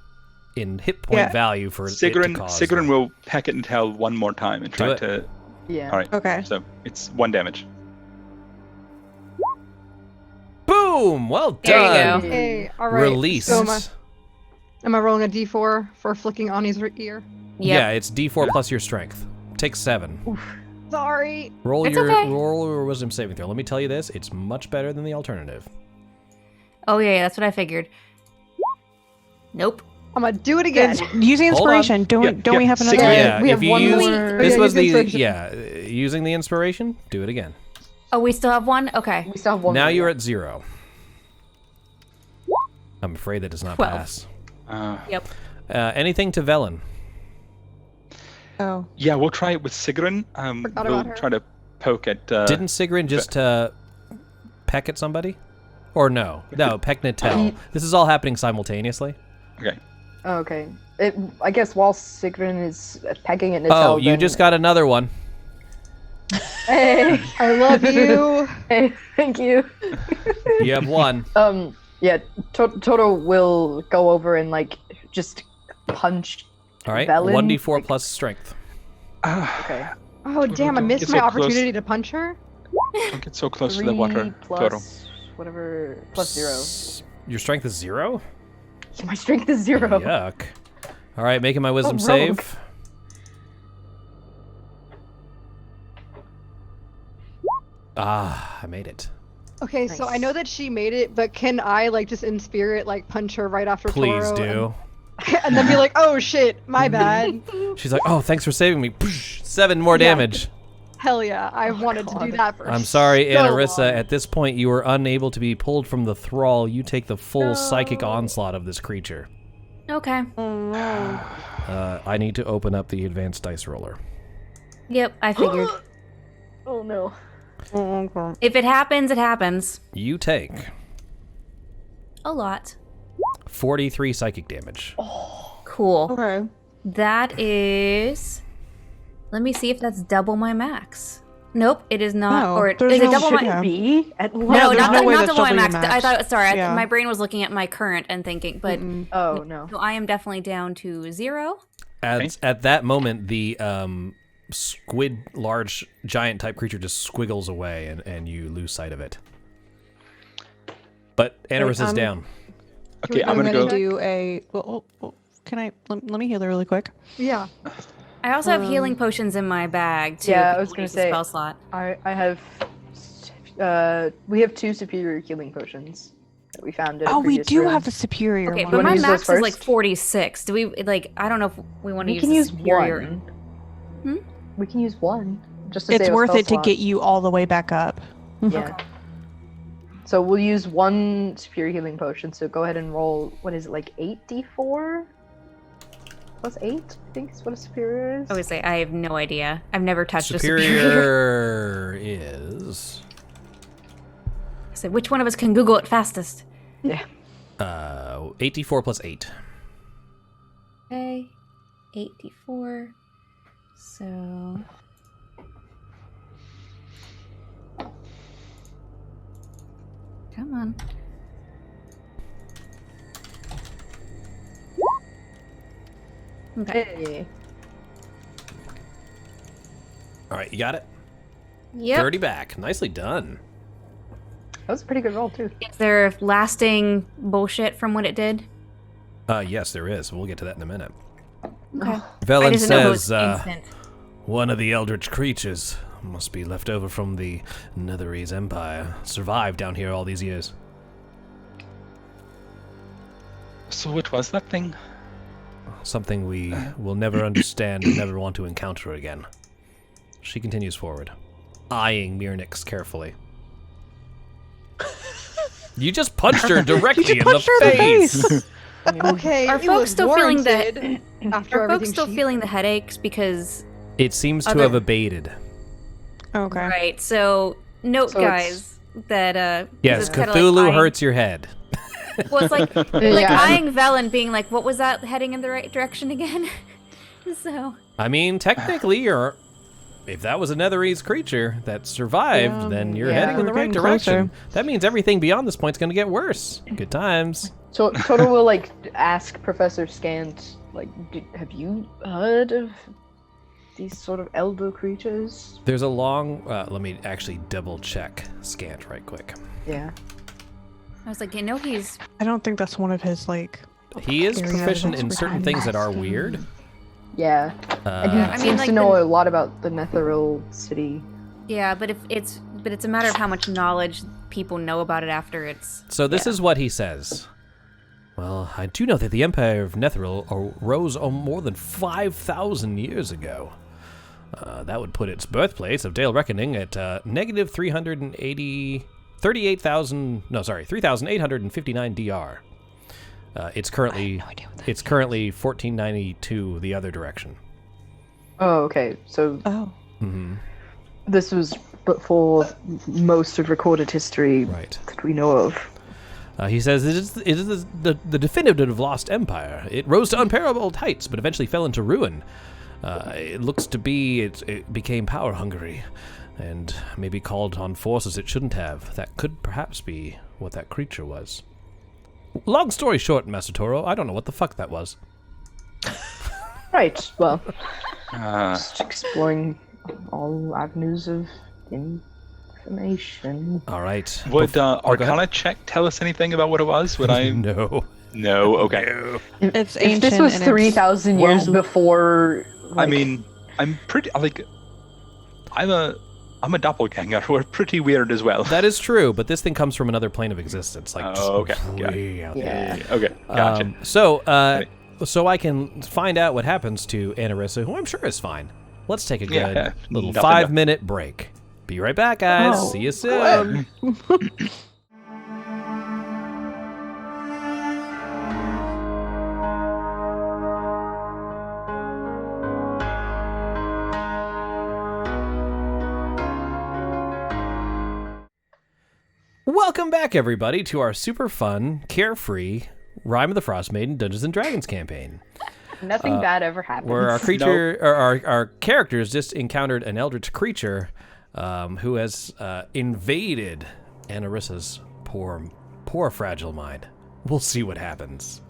in hit point Yeah. value for it to Sigrun cause Sigrun them. will peck at Natel one more time and try it. to. Yeah. All right. Okay. So it's 1 damage. Boom! Well There you done. go. Hey, all right. Release. So am I rolling a d4 for flicking Ani's ear? Yeah, it's D4 plus your strength. Take 7. Sorry. Roll It's your okay. roll your wisdom saving throw. Let me tell you this: it's much better than the alternative. Oh yeah, that's what I figured. Nope. I'm gonna do it again. It's using Hold on. inspiration. Don't Yeah, we have yeah, another? Sigrun- Yeah, we if have you one use more. this yeah, was use the inspiration. using the inspiration. Do it again. Oh, we still have one. Okay. We still have one. Now more. you're at 0. I'm afraid that does not 12. pass. Yep. Anything to Velen? Oh. Yeah, we'll try it with Sigrun. Forgot We'll about her. try to poke at. Didn't Sigrun just peck at somebody? Or no, peck Natel. This is all happening simultaneously. Okay. Oh, okay. I guess while Sigrun is pegging at Natel. Oh, you then- just got another one. Hey. I love you. Hey, thank you. You have 1. Yeah. Toto will go over and like just punch. All right, Velen, 1d4 like- plus strength. Okay. Oh damn! I Don't missed get my so close. opportunity to punch her. Don't get so close to 3 the water, plus Toto. whatever plus 0. Your strength is 0? My strength is 0. Yuck. All right, making my wisdom rogue. save. Ah, I made it. Okay, so I Nice. know that she made it, but can I like just in spirit like punch her right after Please Toro do. and then be like, oh shit, my bad. She's like, oh, thanks for saving me. 7 more Yeah. damage. Hell yeah, I wanted to do God. that for I'm sorry, so Anarissa. long. At this point, you are unable to be pulled from the thrall. You take the full psychic onslaught of this creature. Okay. I need to open up the advanced dice roller. Yep. I figured. Oh no. If it happens, it happens. You take A lot. 43 psychic damage. Cool. Okay. That is. Let me see if that's double my max. Nope, it is not. No, or is there's it no double shit my? Yeah. B at No, there's not, no way not that's double my double your max. max. I thought. Sorry, Yeah. my brain was looking at my current and thinking, but Oh no. so I am definitely down to 0. At that moment, the squid, large, giant type creature just squiggles away, and you lose sight of it. But Anarissa's down. Okay, I'm gonna gonna go. do a. Well, can I? Let me heal her really quick. Yeah. I also have healing potions in my bag too. Yeah, if I was you gonna use the say- spell slot. I have. We have 2 superior healing potions that we found in a Oh, we previous do room. have the superior Okay, one. but wanna my use max those is like first? 46. Do we like? I don't know if we want to We use. can the use superior. one. We can use one. Just to It's save a worth spell it to slot. get you all the way back up. Yeah. So we'll use 1 superior healing potion. So go ahead and roll. What is it, like 8d4 plus 8? I think is what a superior is. I would say I have no idea. I've never touched a superior. Superior is So which one of us can Google it fastest? Yeah. 8d4 plus 8. Okay, 8d4. So. Come on. Okay. Hey. All right, you got it. Yep. 30 back. Nicely done. That was a pretty good roll, too. Is there lasting bullshit from what it did? Yes, there is. We'll get to that in a minute. Okay. I Velen just know it was says, instant. one of the eldritch creatures must be left over from the Netherese Empire. Survived down here all these years. So what was that thing? Something we will never understand and never want to encounter again. She continues forward, eyeing Mirnix carefully. You just punched her directly in the face! Okay, Are it folks was still feeling warranted after Are folks everything still she- feeling the headaches because... It seems to Other- have abated. Okay. Right, so note, So guys, that... Yes, it's kinda Cthulhu like hurts your head. Well, it's like Yeah. eyeing Velen being like, what was that heading in the right direction again? So... I mean, technically, if that was a Netherese creature that survived, then you're heading in the We're right getting direction. closer. That means everything beyond this point's going to get worse. Good times. So Toto will like ask Professor Scant, like, have you heard of these sort of elder creatures? There's a long... let me actually double check Scant right quick. Yeah. I was like, he's... I don't think that's one of his, like... He is areas of proficient in certain expertise. things that are weird. Yeah. And he I mean, seems like to know a lot about the Netheril city. Yeah, but it's a matter of how much knowledge people know about it after it's... So this is what he says. Well, I do know that the Empire of Netheril arose more than 5,000 years ago. That would put its birthplace of Dale Reckoning at negative 3,859 DR. It's currently 1492 the other direction. Oh, okay. So this was before most of recorded history that we know of. He says it is the definitive lost empire. It rose to unparalleled heights, but eventually fell into ruin. It looks to be it became power hungry, and maybe called on forces it shouldn't have. That could perhaps be what that creature was. Long story short, Master Toro, I don't know what the fuck that was. Right. Well, just exploring all avenues of information. All right. Would go ahead. Arcana check tell us anything about what it was? Would I? No. No. Okay. It's If ancient. this was and it's- 3,000 years before, I mean, I'm pretty I'm a doppelganger. We're pretty weird as well. That is true, but this thing comes from another plane of existence. Like, just okay. way out there. Yeah. Okay. Gotcha. So I can find out what happens to Anarissa, who I'm sure is fine. Let's take a good little Nothing 5-minute break. Be right back, guys. Oh, See you soon. Welcome back, everybody, to our super fun, carefree Rime of the Frostmaiden Dungeons and Dragons campaign. nothing bad ever happens. Where our creature, or our characters just encountered an eldritch creature who has invaded Anarissa's poor fragile mind. We'll see what happens.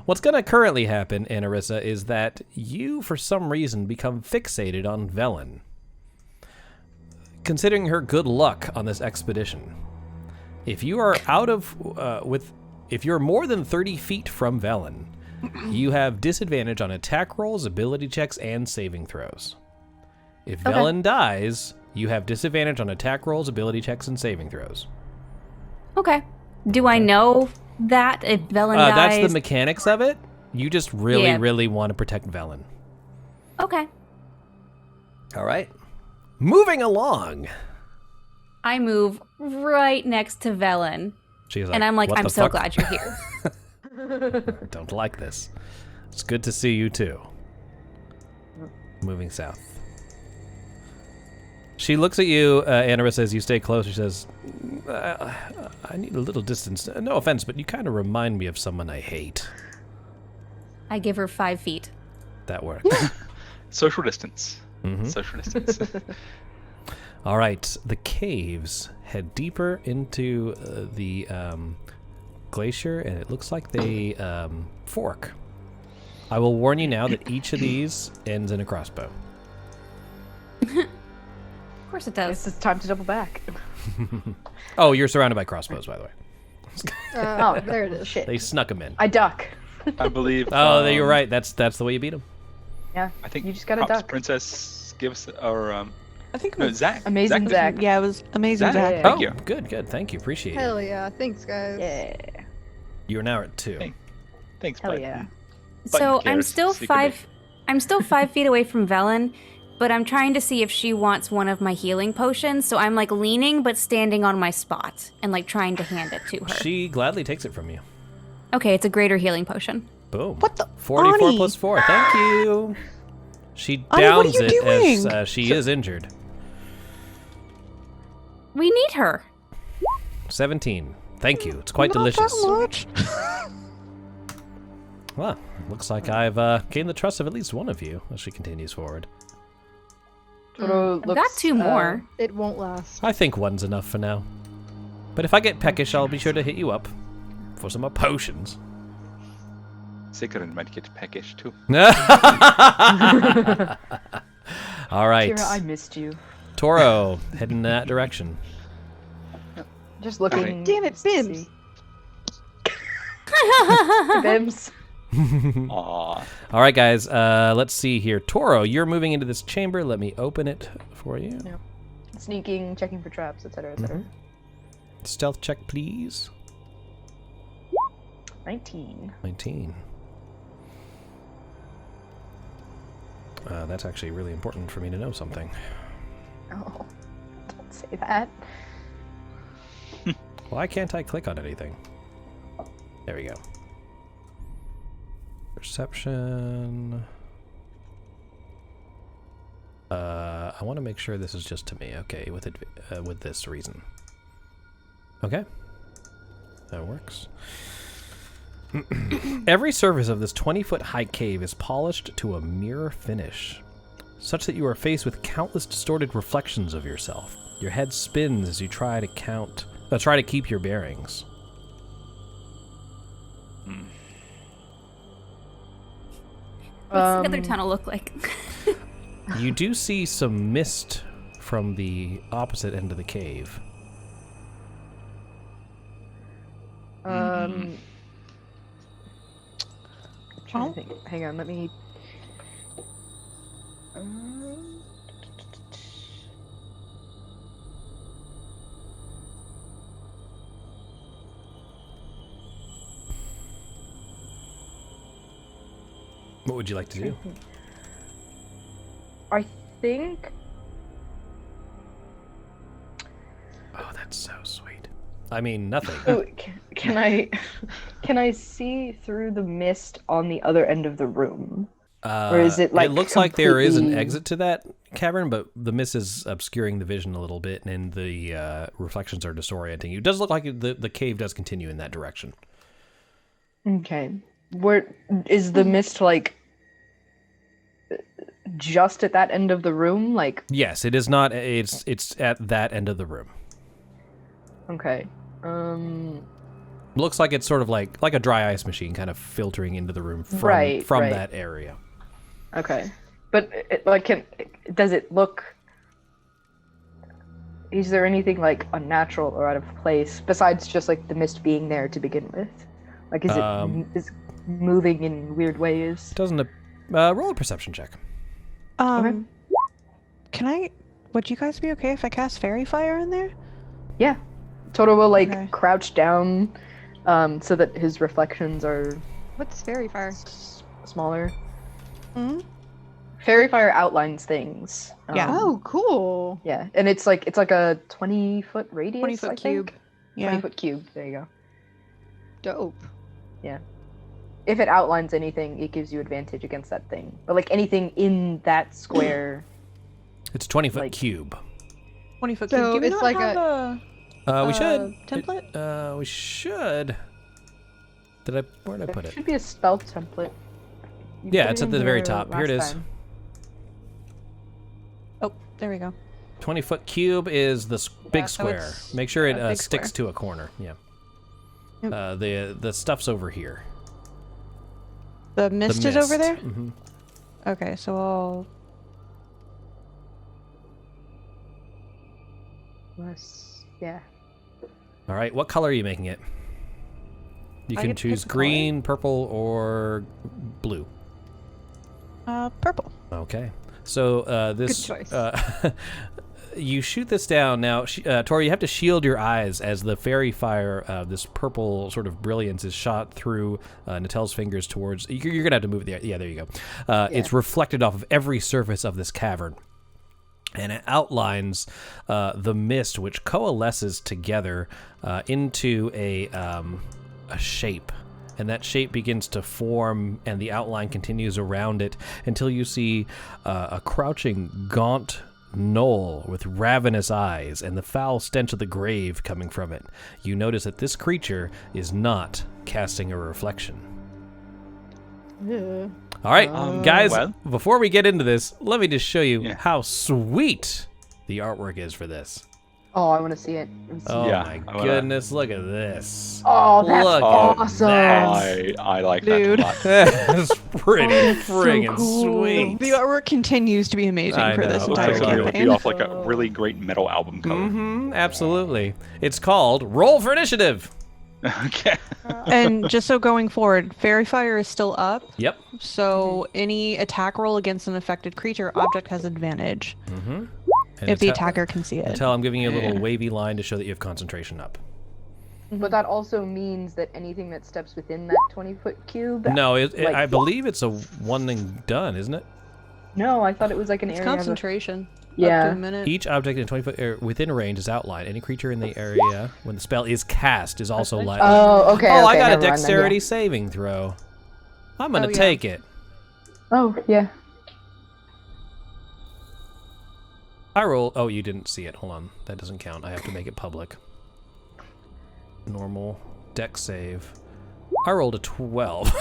What's going to currently happen, Anarissa, is that you, for some reason, become fixated on Velen. Considering her good luck on this expedition, if you are if you're more than 30 feet from Velen, you have disadvantage on attack rolls, ability checks, and saving throws. If Velen dies, you have disadvantage on attack rolls, ability checks, and saving throws. Okay. Do I know that if Velen dies? That's the mechanics of it. You just really want to protect Velen. Okay. All right. Moving along. I move right next to Velen. She's like, and I'm like, "What I'm the so fuck?" glad you're here. Don't like this. It's good to see you too. Moving south. She looks at you, Anarissa, as you stay close. She says, I need a little distance. No offense, but you kind of remind me of someone I hate. I give her 5 feet. That works. Social distance. Mhm. Social distance. All right. The caves head deeper into the glacier, and it looks like they fork. I will warn you now that each of these ends in a crossbow. course it It's does. time to double back. Oh, you're surrounded by crossbows, by the way. Oh, there it is. Shit. They snuck them in. I duck. I believe. Oh, you're right. That's the way you beat them. Yeah. I think you just gotta perhaps duck. Princess gives or I think it no, was Zach. Amazing Zach. Yeah, it was amazing, Zach. Zach. Thank you. Good. Thank you. Appreciate it. Hell yeah. Thanks, guys. Yeah. You are now at 2. Thanks, Hell bud. yeah. So I'm cares still secretly. 5 feet away from Velen, but I'm trying to see if she wants one of my healing potions. So I'm like leaning but standing on my spot and like trying to hand it to her. She gladly takes it from you. Okay, it's a greater healing potion. Boom. What the? 44 Ani! plus 4. Thank you. She Ani, what are downs you it as doing? she is injured. We need her. 17. Thank you. It's quite Not delicious. that much. Well, looks like I've gained the trust of at least one of you as she continues forward. Toro I've got 2 more. It won't last. I think one's enough for now. But if I get peckish, I'll be sure to hit you up for some more potions. Sikarin might get peckish too. All right. Kira, I missed you. Toro, heading in that direction. Just looking. Damn it, just to Bims. see. Bims. Aw. All right, guys. Let's see here. Toro, you're moving into this chamber. Let me open it for you. Yeah. Sneaking, checking for traps, etc., etc. Stealth check, please. 19. 19. That's actually really important for me to know something. Oh, don't say that. Why can't I click on anything? There we go. Perception. I want to make sure this is just to me. Okay, with it, with this reason. Okay, that works. Every surface of this 20-foot high cave is polished to a mirror finish, such that you are faced with countless distorted reflections of yourself. Your head spins as you try to keep your bearings. What's the other tunnel look like? You do see some mist from the opposite end of the cave. I'm trying to think. Hang on, let me. What would you like to do? I think. Oh, that's so sweet. I mean, nothing. Oh, can I see through the mist on the other end of the room? Or is it like it looks like there is an completely- exit to that cavern, but the mist is obscuring the vision a little bit, and the reflections are disorienting you. It does look like the cave does continue in that direction. Okay. Where is the mist, like just at that end of the room? Like, Yes, it is not. It's at that end of the room. okay. Looks like it's sort of like a dry ice machine, kind of filtering into the room from Right. that area. Okay. But does it look? Is there anything like unnatural or out of place besides just like the mist being there to begin with? Like, is it moving in weird ways? Doesn't roll a perception check. Can I? Would you guys be okay if I cast Fairy Fire in there? Yeah. Toto will Okay. crouch down, so that his reflections are What's Fairy Fire? smaller. Hmm? Fairy fire outlines things. Yeah. Oh, cool. Yeah, and it's like a 20-foot radius. 20-foot I cube. think. Yeah. 20-foot cube. There you go. Dope. Yeah. If it outlines anything, it gives you advantage against that thing. But like anything in that square. It's 20-foot Like- cube. 20-foot So cube. Do we it's not like have We should. template? We should. Where did I put There it? should be a spell template. You Yeah, put it's it at in the very here top. Here it last is. time. Oh, there we go. 20-foot cube is the big so square. it's Make sure it a big sticks square. to a corner. Yeah. Yep. The stuff's over here. The mist is over there? Mm-hmm. Okay, so I'll... Plus, yeah. All right, what color are you making it? You I can get to pick choose the green, purple, or blue. Purple. Okay. So this Good choice. you shoot this down. Now, Tori, you have to shield your eyes as the fairy fire, this purple sort of brilliance, is shot through Natel's fingers towards... You're going to have to move it. Yeah, there you go. It's reflected off of every surface of this cavern. And it outlines the mist, which coalesces together into a shape. And that shape begins to form, and the outline continues around it until you see a crouching, gaunt gnoll with ravenous eyes and the foul stench of the grave coming from it. You notice that this creature is not casting a reflection. Yeah. All right, guys, well. before we get into this, let me just show you how sweet the artwork is for this. Oh, I want to see it. Oh Yeah, my I wanna- goodness, look at this. Oh, that's Look awesome. at I like Dude. that a lot. That's pretty friggin' sweet. The artwork continues to be amazing I for this know. Looks entire like something would be campaign. off like a really great metal album cover. Mm-hmm, absolutely. It's called Roll for Initiative. Okay. And just so going forward, Fairy Fire is still up, Yep. so any attack roll against an affected creature object has advantage Mm-hmm. if the attacker can see it. Until I'm giving you a little wavy line to show that you have concentration up. But that also means that anything that steps within that 20-foot cube. No, like- I believe it's a one thing done, isn't it? No, I thought it was like an It's area. concentration. Yeah. Up to a minute. Each object in a 20-foot within range is outlined. Any creature in the area when the spell is cast is also light. Oh, okay. Oh, I okay, got a never mind then, dexterity yeah. saving throw. I'm gonna Oh, yeah. take it. Oh, yeah. I roll. Oh, you didn't see it. Hold on. That doesn't count. I have to make it public. Normal dex save. I rolled a 12.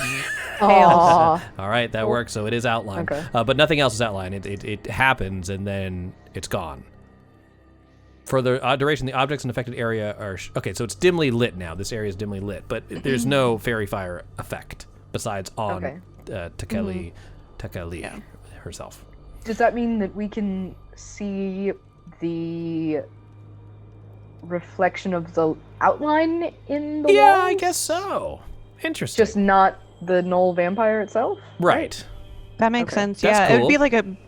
Aw. All right, that works. So it is outlined. Okay. But nothing else is outlined. It happens and then it's gone. For the duration, the objects in the affected area are... okay, so it's dimly lit now. This area is dimly lit. But there's no fairy fire effect besides on Tekeli herself. Does that mean that we can see the reflection of the outline in the Yeah, I walls? guess so. Interesting. Just not the Knoll vampire itself? Right. That makes Okay. sense. That's Yeah, it cool. would be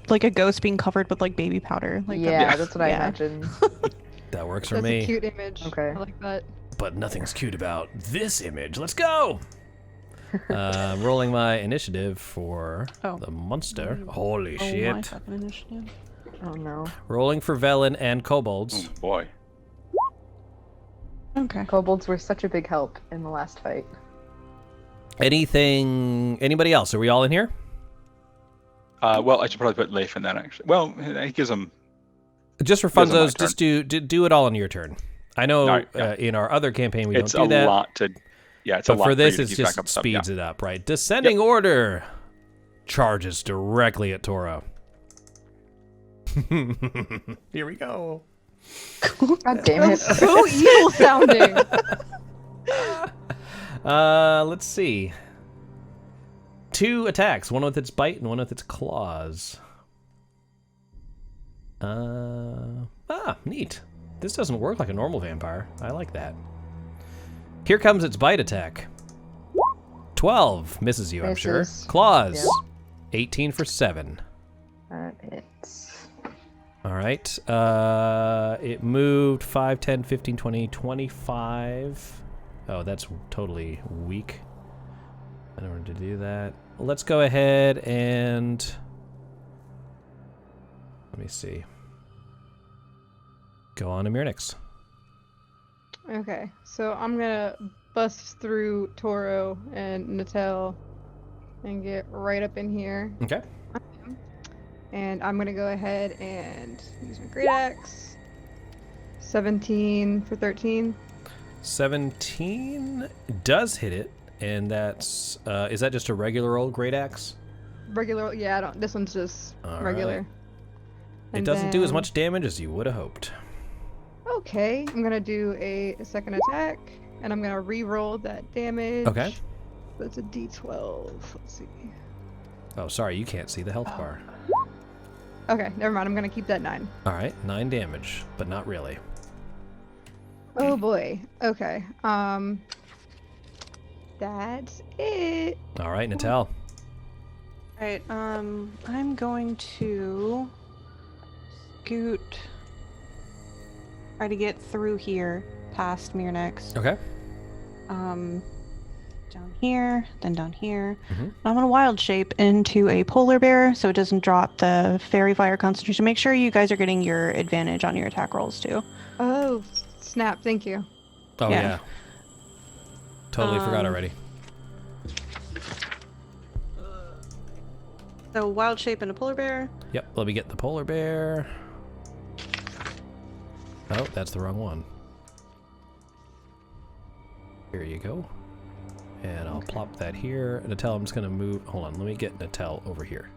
like a ghost being covered with like baby powder. Like Yeah, that's what I yeah. imagined. That works for That's me. a cute image. Okay. I like that. But nothing's cute about this image. Let's go! Rolling my initiative for the monster. Holy Oh, my shit. fucking initiative. Oh no. Rolling for Velen and kobolds. Oh, boy. Okay. Kobolds were such a big help in the last fight. Anybody else? Are we all in here? Well, I should probably put Leif in that, actually. Well, it gives him... Just for Doesn't my funzos, just do it all on your turn. I know All right, yeah. in our other campaign we It's don't do a that. lot to... Yeah, it's a But lot for this, you it to keep just track of stuff, speeds yeah. it up, right? Descending order charges directly at Toro. Here we go. God damn it. So evil sounding. Let's see. 2 attacks, one with its bite and one with its claws. Neat. This doesn't work like a normal vampire. I like that. Here comes its bite attack. 12 misses you, I'm sure. Misses. Claws. Yep. 18 for 7. That hits. All right. It moved 5, 10, 15, 20, 25. Oh, that's totally weak. In order to do that, let's go ahead and let me see. Go on to Mirnix. Okay, so I'm gonna bust through Toro and Natel and get right up in here. Okay. And I'm gonna go ahead and use my great axe. 17 for 13. 17 does hit it, and that's is that just a regular old great axe? Regular, yeah, I don't. This one's just All regular. right. It And doesn't do as then- much damage as you would have hoped. Okay, I'm gonna do a second attack, and I'm gonna re-roll that damage. Okay. That's a D12. Let's see. Oh, sorry, you can't see the health bar. Okay, never mind. I'm gonna keep that 9. All right, 9 damage, but not really. Oh boy. Okay. That's it. All right, Natal. Right, I'm going to scoot, try to get through here, past Mirnex. Okay. Down here, then down here. I'm gonna wild shape into a polar bear so it doesn't drop the fairy fire concentration. Make sure you guys are getting your advantage on your attack rolls too. Oh, snap. Thank you. Oh, yeah. Totally forgot already. So wild shape into polar bear. Yep, let me get the polar bear. Oh, that's the wrong one. Here you go. And I'll plop that here. Natal, I'm just going to move. Hold on, let me get Natal over here.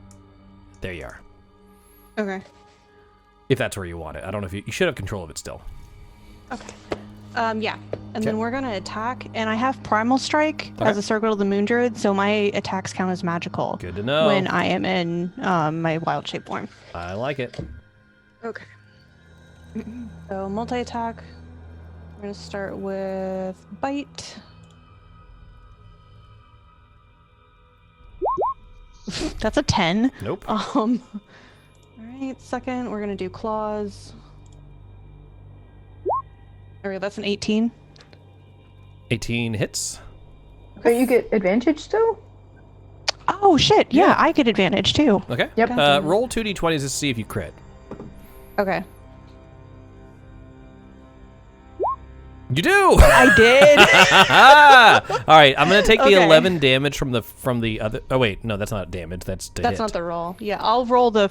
There you are. Okay. If that's where you want it. I don't know if you should have control of it still. Okay. Yeah. And then we're gonna attack, and I have Primal Strike as a Circle of the Moon Druid, so my attacks count as magical. Good to know. When I am in my wild shape form. I like it. Okay. So multi-attack. We're gonna start with Bite. That's a 10. Nope. All right, second, we're gonna do Claws. Alright, that's an 18. 18 hits. Okay, you get advantage still? Oh shit, yeah, I get advantage too. Okay. Yep. Roll 2d20s to see if you crit. Okay. You do! I did! All right, I'm going to take the Okay. 11 damage from the other... Oh, wait, no, that's not damage. That's the That's hit. not the roll. Yeah, I'll roll the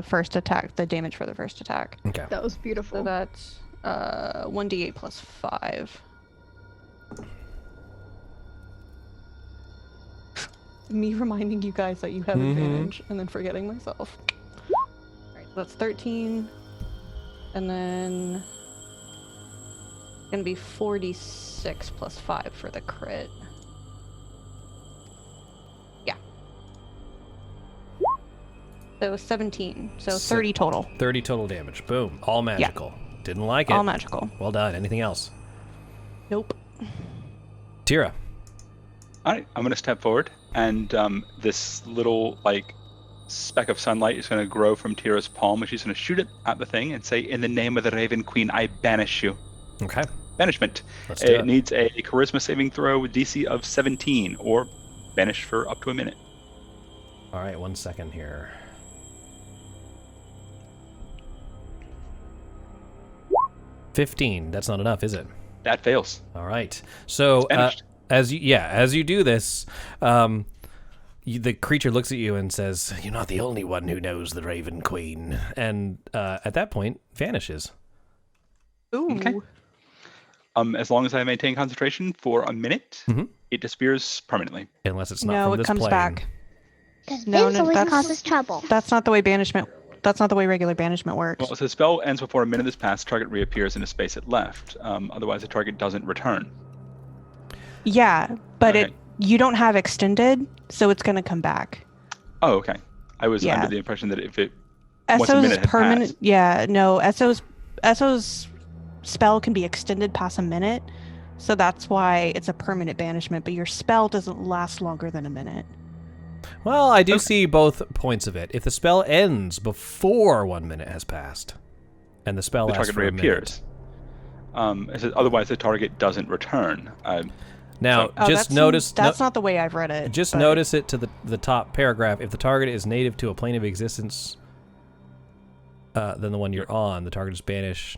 first attack, the damage for the first attack. Okay. That was beautiful. So that's 1d8 plus 5. Me reminding you guys that you have advantage and then forgetting myself. Alright, so that's 13. And then gonna be 46 plus 5 for the crit. Yeah. So 17. So 30 total. 30 total damage. Boom. All magical. Didn't like it. All magical. Well done. Anything else? Nope. Tira. All right, I'm going to step forward, and this little, speck of sunlight is going to grow from Tira's palm, and she's going to shoot it at the thing and say, "In the name of the Raven Queen, I banish you." Okay. Banishment. Let's do it. It needs a charisma saving throw with DC of 17, or banish for up to a minute. All right, 1 second here. $15. That's not enough, is it? That fails. All right. So as you do this, the creature looks at you and says, "You're not the only one who knows the Raven Queen," and at that point vanishes. Ooh. Okay. As long as I maintain concentration for a minute, it disappears permanently. Unless it's not No, from it this comes plane. back. Because No, Vince no, always that's- causes trouble. That's not the way banishment. That's not the way regular banishment works. Well, so the spell ends before a minute has passed. Target reappears in a space it left. Otherwise, the target doesn't return. Yeah, but Okay. you don't have extended, so it's gonna come back. Oh, okay. I was Yeah. under the impression that if it once a SO's minute had permanent. passed. Yeah, no. SO's spell can be extended past a minute, so that's why it's a permanent banishment. But your spell doesn't last longer than a minute. Well, I do see both points of it. If the spell ends before 1 minute has passed, and the spell the lasts target for a minute. reappears. It says, otherwise, the target doesn't return. Now, Oh, just that's notice. that's not the way I've read it. Just but- notice it to the top paragraph. If the target is native to a plane of existence, then the one you're on, the target is banished.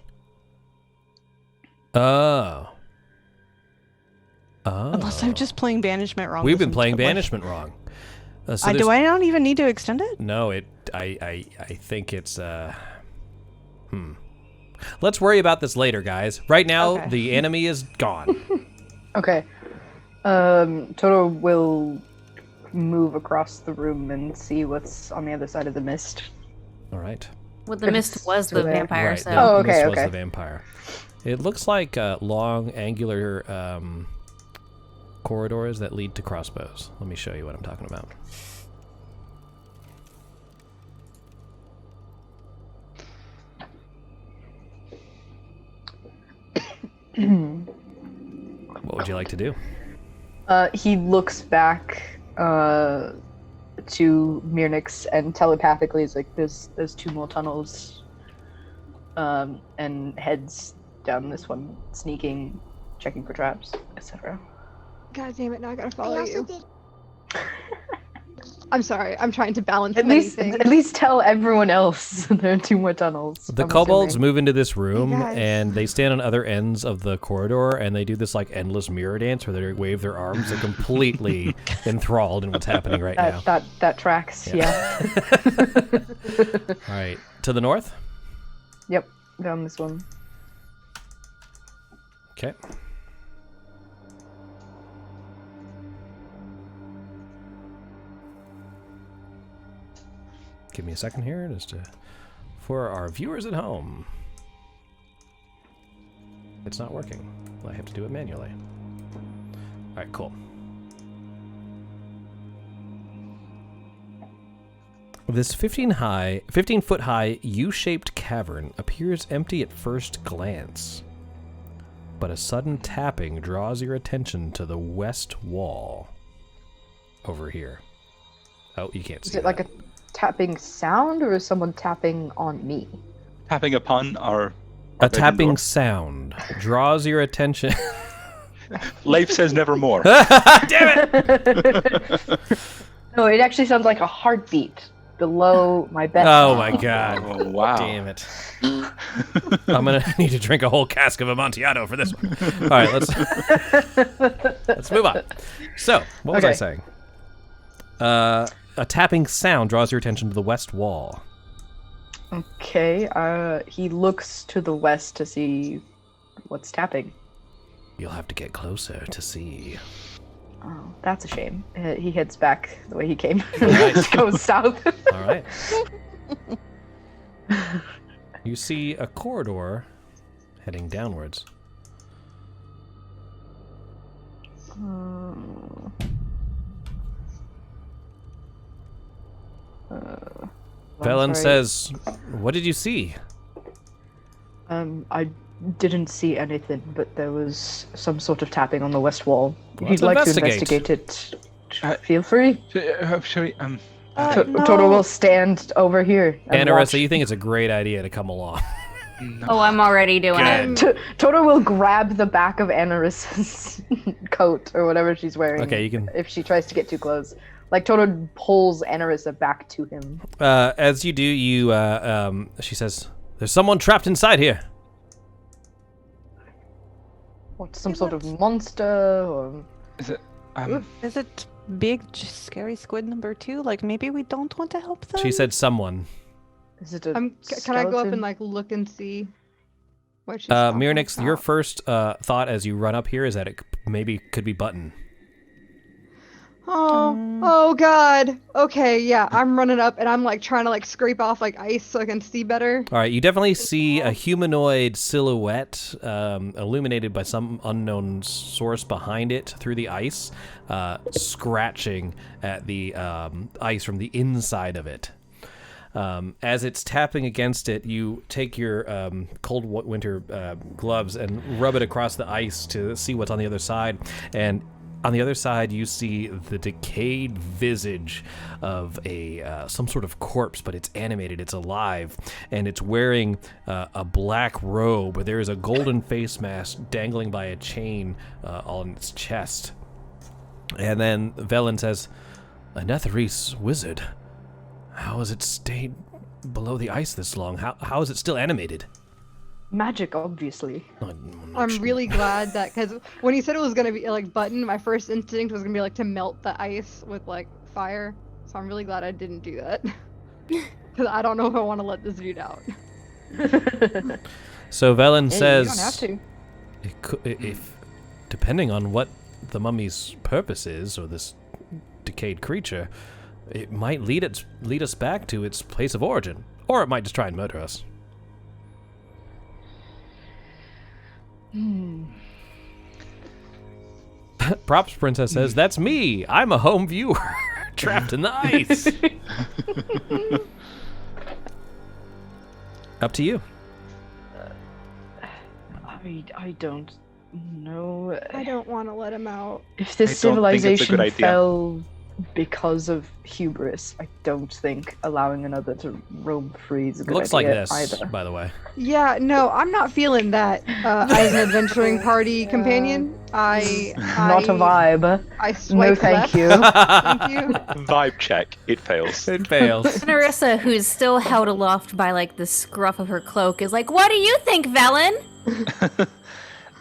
Oh. Unless I'm just playing banishment wrong. We've this been playing entire- banishment wrong. do I not even need to extend it? No, I think it's Let's worry about this later, guys. Right now, Okay. the enemy is gone. Okay. Toto will move across the room and see what's on the other side of the mist. All right. Well, the mist was the There. vampire, Right. so. the Oh, okay, mist was okay. the vampire. It looks like long, angular corridors that lead to crossbows. Let me show you what I'm talking about. What would you like to do? He looks back to Mirnix and telepathically is like, there's 2 more tunnels, and heads down this one, sneaking, checking for traps, etc. God damn it! Now I gotta follow I also you. did. I'm sorry. I'm trying to balance At many least things. tell everyone else there are 2 more tunnels. The I'm kobolds assuming. move into this room, guys. and they stand on other ends of the corridor, and they do this like endless mirror dance where they wave their arms. They're completely enthralled in what's happening right now. That tracks. Yeah. All right, to the north. Yep. Down this one. Okay. Give me a second here, just for our viewers at home. It's not working. I have to do it manually. All right, cool. This 15-foot high U-shaped cavern appears empty at first glance, but a sudden tapping draws your attention to the west wall over here. Oh, you can't see Is it like a tapping sound, or is someone tapping on me? Tapping upon our a tapping sound draws your attention. Leif says nevermore. Damn it! No, it actually sounds like a heartbeat below my bed. Oh my god. Oh, wow. Damn it. I'm gonna need to drink a whole cask of Amontillado for this one. All right, let's move on. So, what was I saying? A tapping sound draws your attention to the west wall. Okay, he looks to the west to see what's tapping. You'll have to get closer to see. Oh, that's a shame. He heads back the way he came. Right. Goes south. All right. You see a corridor heading downwards. Velen says, "What did you see?" I didn't see anything, but there was some sort of tapping on the west wall. If Let's you'd like investigate. to investigate it, feel free. Sorry, Toto will stand over here and watch. Anarissa, you think it's a great idea to come along. no. Oh, I'm already doing it. Toto will grab the back of Anarissa's coat or whatever she's wearing. Okay, you can. If she tries to get too close. Like, Toto pulls Anarissa back to him. As you do, she says, "There's someone trapped inside here." What, some sort of monster? Or... Is it? Is it big, scary squid number 2? Like, maybe we don't want to help them? She said someone. Is it a Can I go up skeleton? and like look and see what she's talking Mirnix, your about? first thought as you run up here is that it maybe could be Button. Oh god. Okay, yeah, I'm running up and I'm like trying to like scrape off like ice so I can see better. All right, you definitely see a humanoid silhouette illuminated by some unknown source behind it through the ice, scratching at the ice from the inside of it. As it's tapping against it, you take your cold winter gloves and rub it across the ice to see what's on the other side. And on the other side, you see the decayed visage of some sort of corpse, but it's animated, it's alive, and it's wearing a black robe. There is a golden face mask dangling by a chain on its chest. And then Velen says, "A Netherese wizard. How has it stayed below the ice this long? How is it still animated?" Magic, obviously. I'm really glad that, because when he said it was gonna be like Button, my first instinct was gonna be like to melt the ice with like fire. So I'm really glad I didn't do that. Because I don't know if I want to let this dude out. So Velen says, you don't have to. It could, if depending on what the mummy's purpose is, or this decayed creature, it might lead us back to its place of origin, or it might just try and murder us. Props Princess says, "That's me. I'm a home viewer, trapped in the ice." Up to you. I don't No. I don't want to let him out. If this I don't think it's a civilization good idea. fell because of hubris, I don't think allowing another to roam free is a good Looks like idea this, either. by the way. Yeah, no, I'm not feeling that. As an adventuring party companion, Not a vibe. I swipe No, thank left. you. Thank you. Vibe check. It fails. It fails. Narissa, who's still held aloft by like the scruff of her cloak, is like, "What do you think, Velen?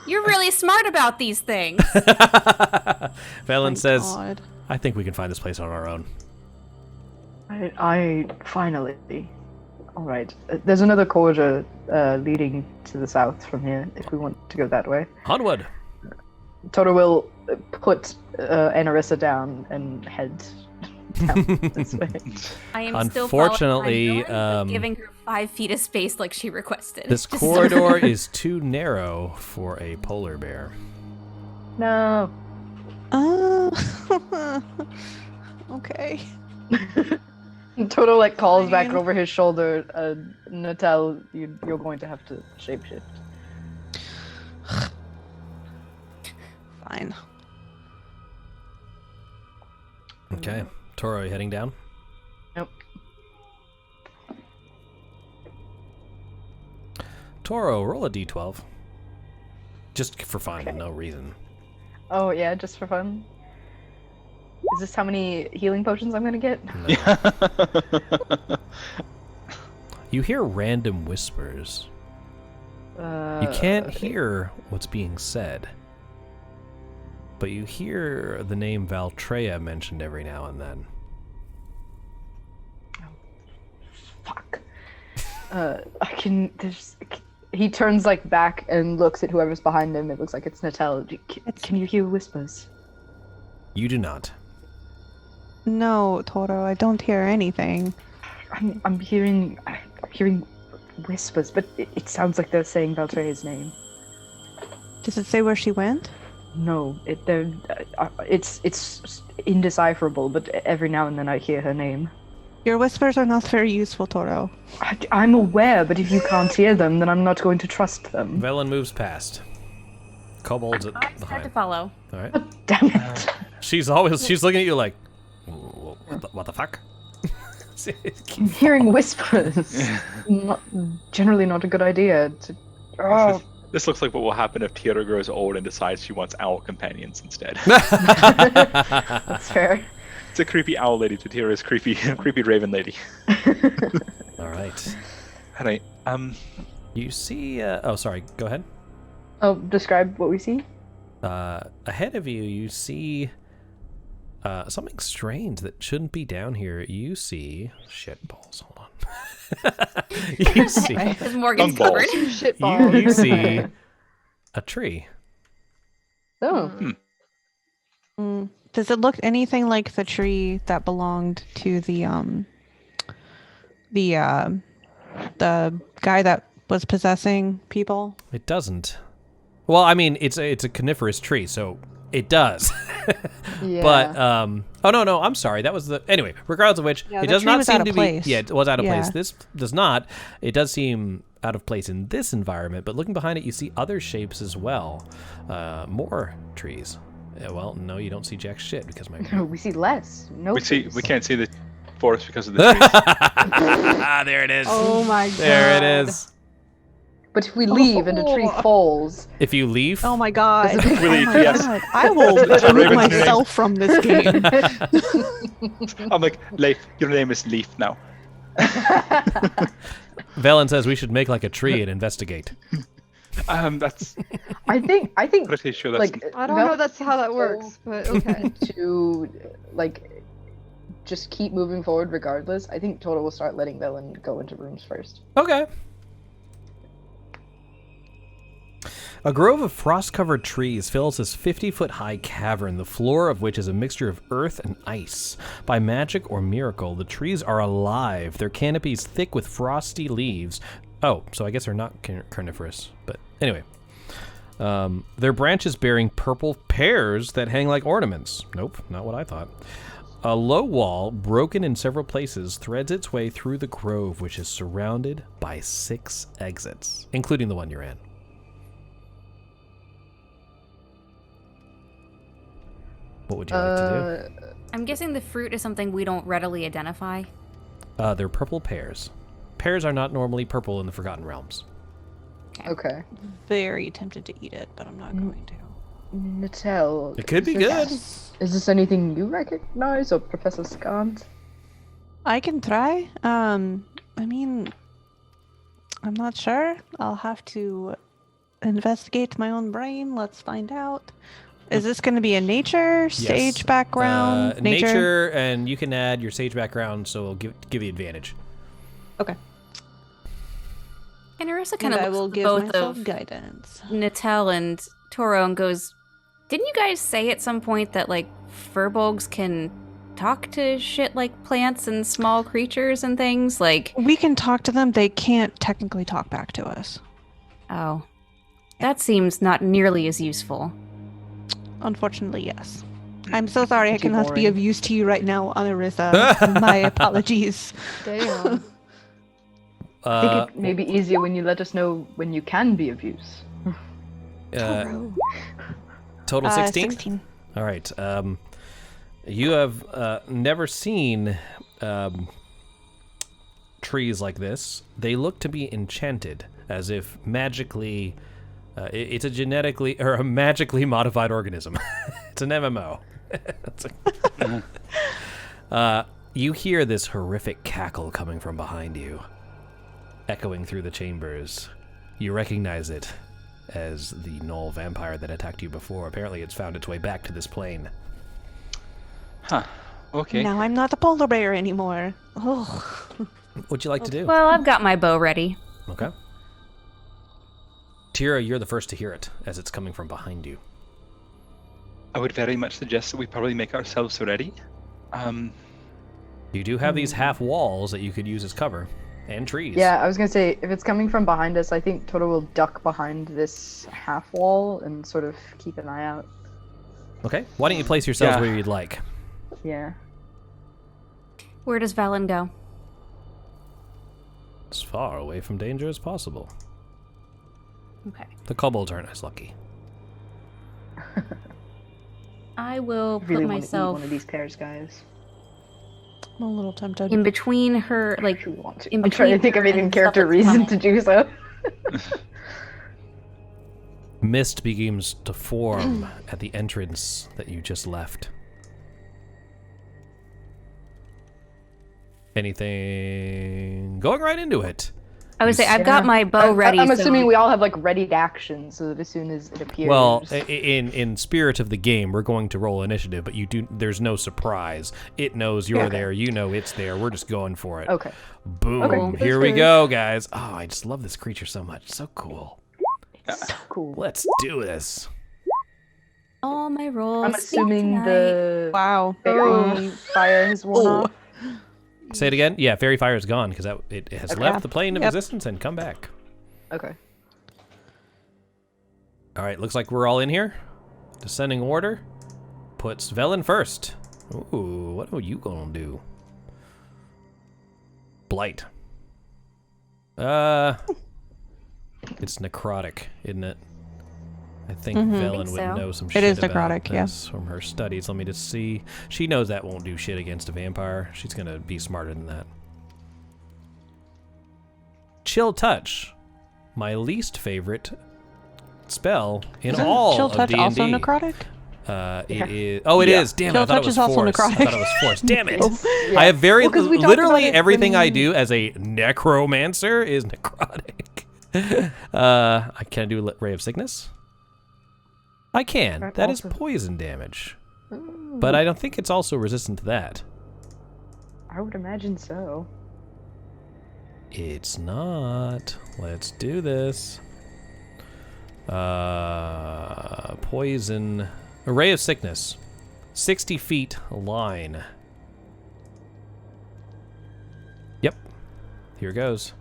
You're really smart about these things." Velen says, God. I think we can find this place on our own. I finally. All right. There's another corridor leading to the south from here. If we want to go that way. Onward. Toto will put Anarissa down and head down this way. I am Unfortunately, still following my giving her 5 feet of space like she requested. This Just- corridor is too narrow for a polar bear. No. Okay. Toto like calls back Fine. over his shoulder. Natal, you're going to have to shapeshift. Fine. Okay. Toro, are you heading down? Nope. Toro, roll a d12. Just for fun, no reason. Oh yeah, just for fun. Is this how many healing potions I'm gonna get? You hear random whispers. You can't hear what's being said. But you hear the name Valtreya mentioned every now and then. Fuck. I can. He turns like back and looks at whoever's behind him. It looks like it's Natal. Can you hear whispers? You do not. No, Toro, I don't hear anything. I'm hearing whispers, but it sounds like they're saying Valtreya's name. Does it say where she went? No, it's indecipherable, but every now and then I hear her name. Your whispers are not very useful, Toro. I'm aware, but if you can't hear them, then I'm not going to trust them. Velen moves past. Kobold's at Hard to behind. follow. All right. Damn it. She's looking at you like, what the fuck? I'm hearing whispers. Generally not a good idea. This looks like what will happen if Tira grows old and decides she wants owl companions instead. That's fair. It's a creepy owl lady to Tira's creepy raven lady. All right. Alright, You see, oh, sorry, go ahead. Oh, describe what we see? Ahead of you, you see something strange that shouldn't be down here. You see... Shit balls, hold on. You see... Because Morgan's covered. Shit balls. You see a tree. Oh. Does it look anything like the tree that belonged to the guy that was possessing people? It doesn't. Well, I mean, it's a coniferous tree, so it does. Yeah. But oh no, I'm sorry. That was the anyway. Regardless of which, Yeah, it the does tree not was seem out of to place. be. Yeah, it was out of place. Yeah. This does not. It does seem out of place in this environment. But looking behind it, you see other shapes as well. More trees. Well, no, you don't see jack shit because my. No, we see less. No. we trees. can't see the forest because of the trees. Ah, there it is. Oh my god. There it is. But if we leave and a tree falls, If you leave, Oh my god. Really, Oh my yes. god. I will Raven's remove new myself from this game. I'm like, Leif, your name is Leaf now. Velen says we should make like a tree and investigate. That's I think pretty sure that's like I don't know that's how that works, but okay. to like just keep moving forward regardless. I think Toto will start letting Velen go into rooms first. Okay. A grove of frost-covered trees fills this 50-foot-high cavern, the floor of which is a mixture of earth and ice. By magic or miracle, the trees are alive, their canopies thick with frosty leaves. Oh, so I guess they're not carnivorous, but anyway. Their branches bearing purple pears that hang like ornaments. Nope, not what I thought. A low wall, broken in several places, threads its way through the grove, which is surrounded by 6 exits, including the one you're in. What would you like to do? I'm guessing the fruit is something we don't readily identify. They're purple pears. Pears are not normally purple in the Forgotten Realms. Okay. Very tempted to eat it, but I'm not going to. Natel. It could be good. Is this anything you recognize, or Professor Scant? I can try. I mean, I'm not sure. I'll have to investigate my own brain. Let's find out. Is this going to be a nature, sage background? Nature, and you can add your sage background, so it'll give you advantage. Okay. And Arissa kind I of will looks give both myself of guidance. Natel and Toro and goes, didn't you guys say at some point that, like, furbolgs can talk to shit like plants and small creatures and things? Like, we can talk to them. They can't technically talk back to us. Oh. That seems not nearly as useful. Unfortunately, yes. I'm so sorry I Too cannot be boring. of use to you right now, Anarissa. My apologies. Damn. I think it may be easier when you let us know when you can be of use. Total 16? 16. All right. You have never seen trees like this. They look to be enchanted, as if magically... it's a genetically or a magically modified organism. It's an MMO. You hear this horrific cackle coming from behind you, echoing through the chambers. You recognize it as the Gnoll vampire that attacked you before. Apparently, it's found its way back to this plane. Huh. Okay. Now I'm not a polar bear anymore. Oh. What'd you like to do? Well, I've got my bow ready. Okay. Tira, you're the first to hear it as it's coming from behind you. I would very much suggest that we probably make ourselves ready. You do have these half walls that you could use as cover, and trees. Yeah, I was gonna say, if it's coming from behind us, I think Toto will duck behind this half wall and sort of keep an eye out. Okay. Why don't you place yourselves where you'd like? Yeah. Where does Valen go? As far away from danger as possible. Okay. The kobolds aren't as lucky. I will Really put want to eat myself one of these pears, guys. I'm a little tempted. in between her, like, I want to. in I'm trying to between think of her any and character stuff that's reason coming. to do so. Mist begins to form at the entrance that you just left. Anything? Going right into it. I would say I've got my bow ready. I'm so- assuming we all have like readied actions, so that as soon as it appears. Well, in spirit of the game, we're going to roll initiative, but there's no surprise. It knows you're there. You know it's there. We're just going for it. Okay. Boom. Okay, Here that's we fair. go, guys. Oh, I just love this creature so much. It's so cool. So cool. Let's do this. All my rolls. I'm assuming the Wow. fairy fire has worn off. Say it again. Yeah, fairy fire is gone because it has Okay. left the plane of Yep. existence and come back. Okay. All right, looks like we're all in here. Descending order puts Velen first. Ooh, what are you gonna do? Blight. It's necrotic, isn't it? I think Velen Think would so. know some It shit is about necrotic, yeah. this from her studies. Let me just see. She knows that won't do shit against a vampire. She's gonna be smarter than that. Chill Touch. My least favorite spell in Isn't all Chill of Touch D&D. also necrotic? It is. Oh, it is. Damn it! Chill I thought Touch it was is also force. necrotic. I thought it was force. Damn it! Yeah. I have Well, 'cause we talked literally about it everything I when- do as a necromancer is necrotic. I can do Ray of Sickness. I can. Right, That is awesome. poison damage, but I don't think it's also resistant to that. I would imagine so. It's not. Let's do this. Poison. A Ray of Sickness. 60 feet line. Yep. Here goes.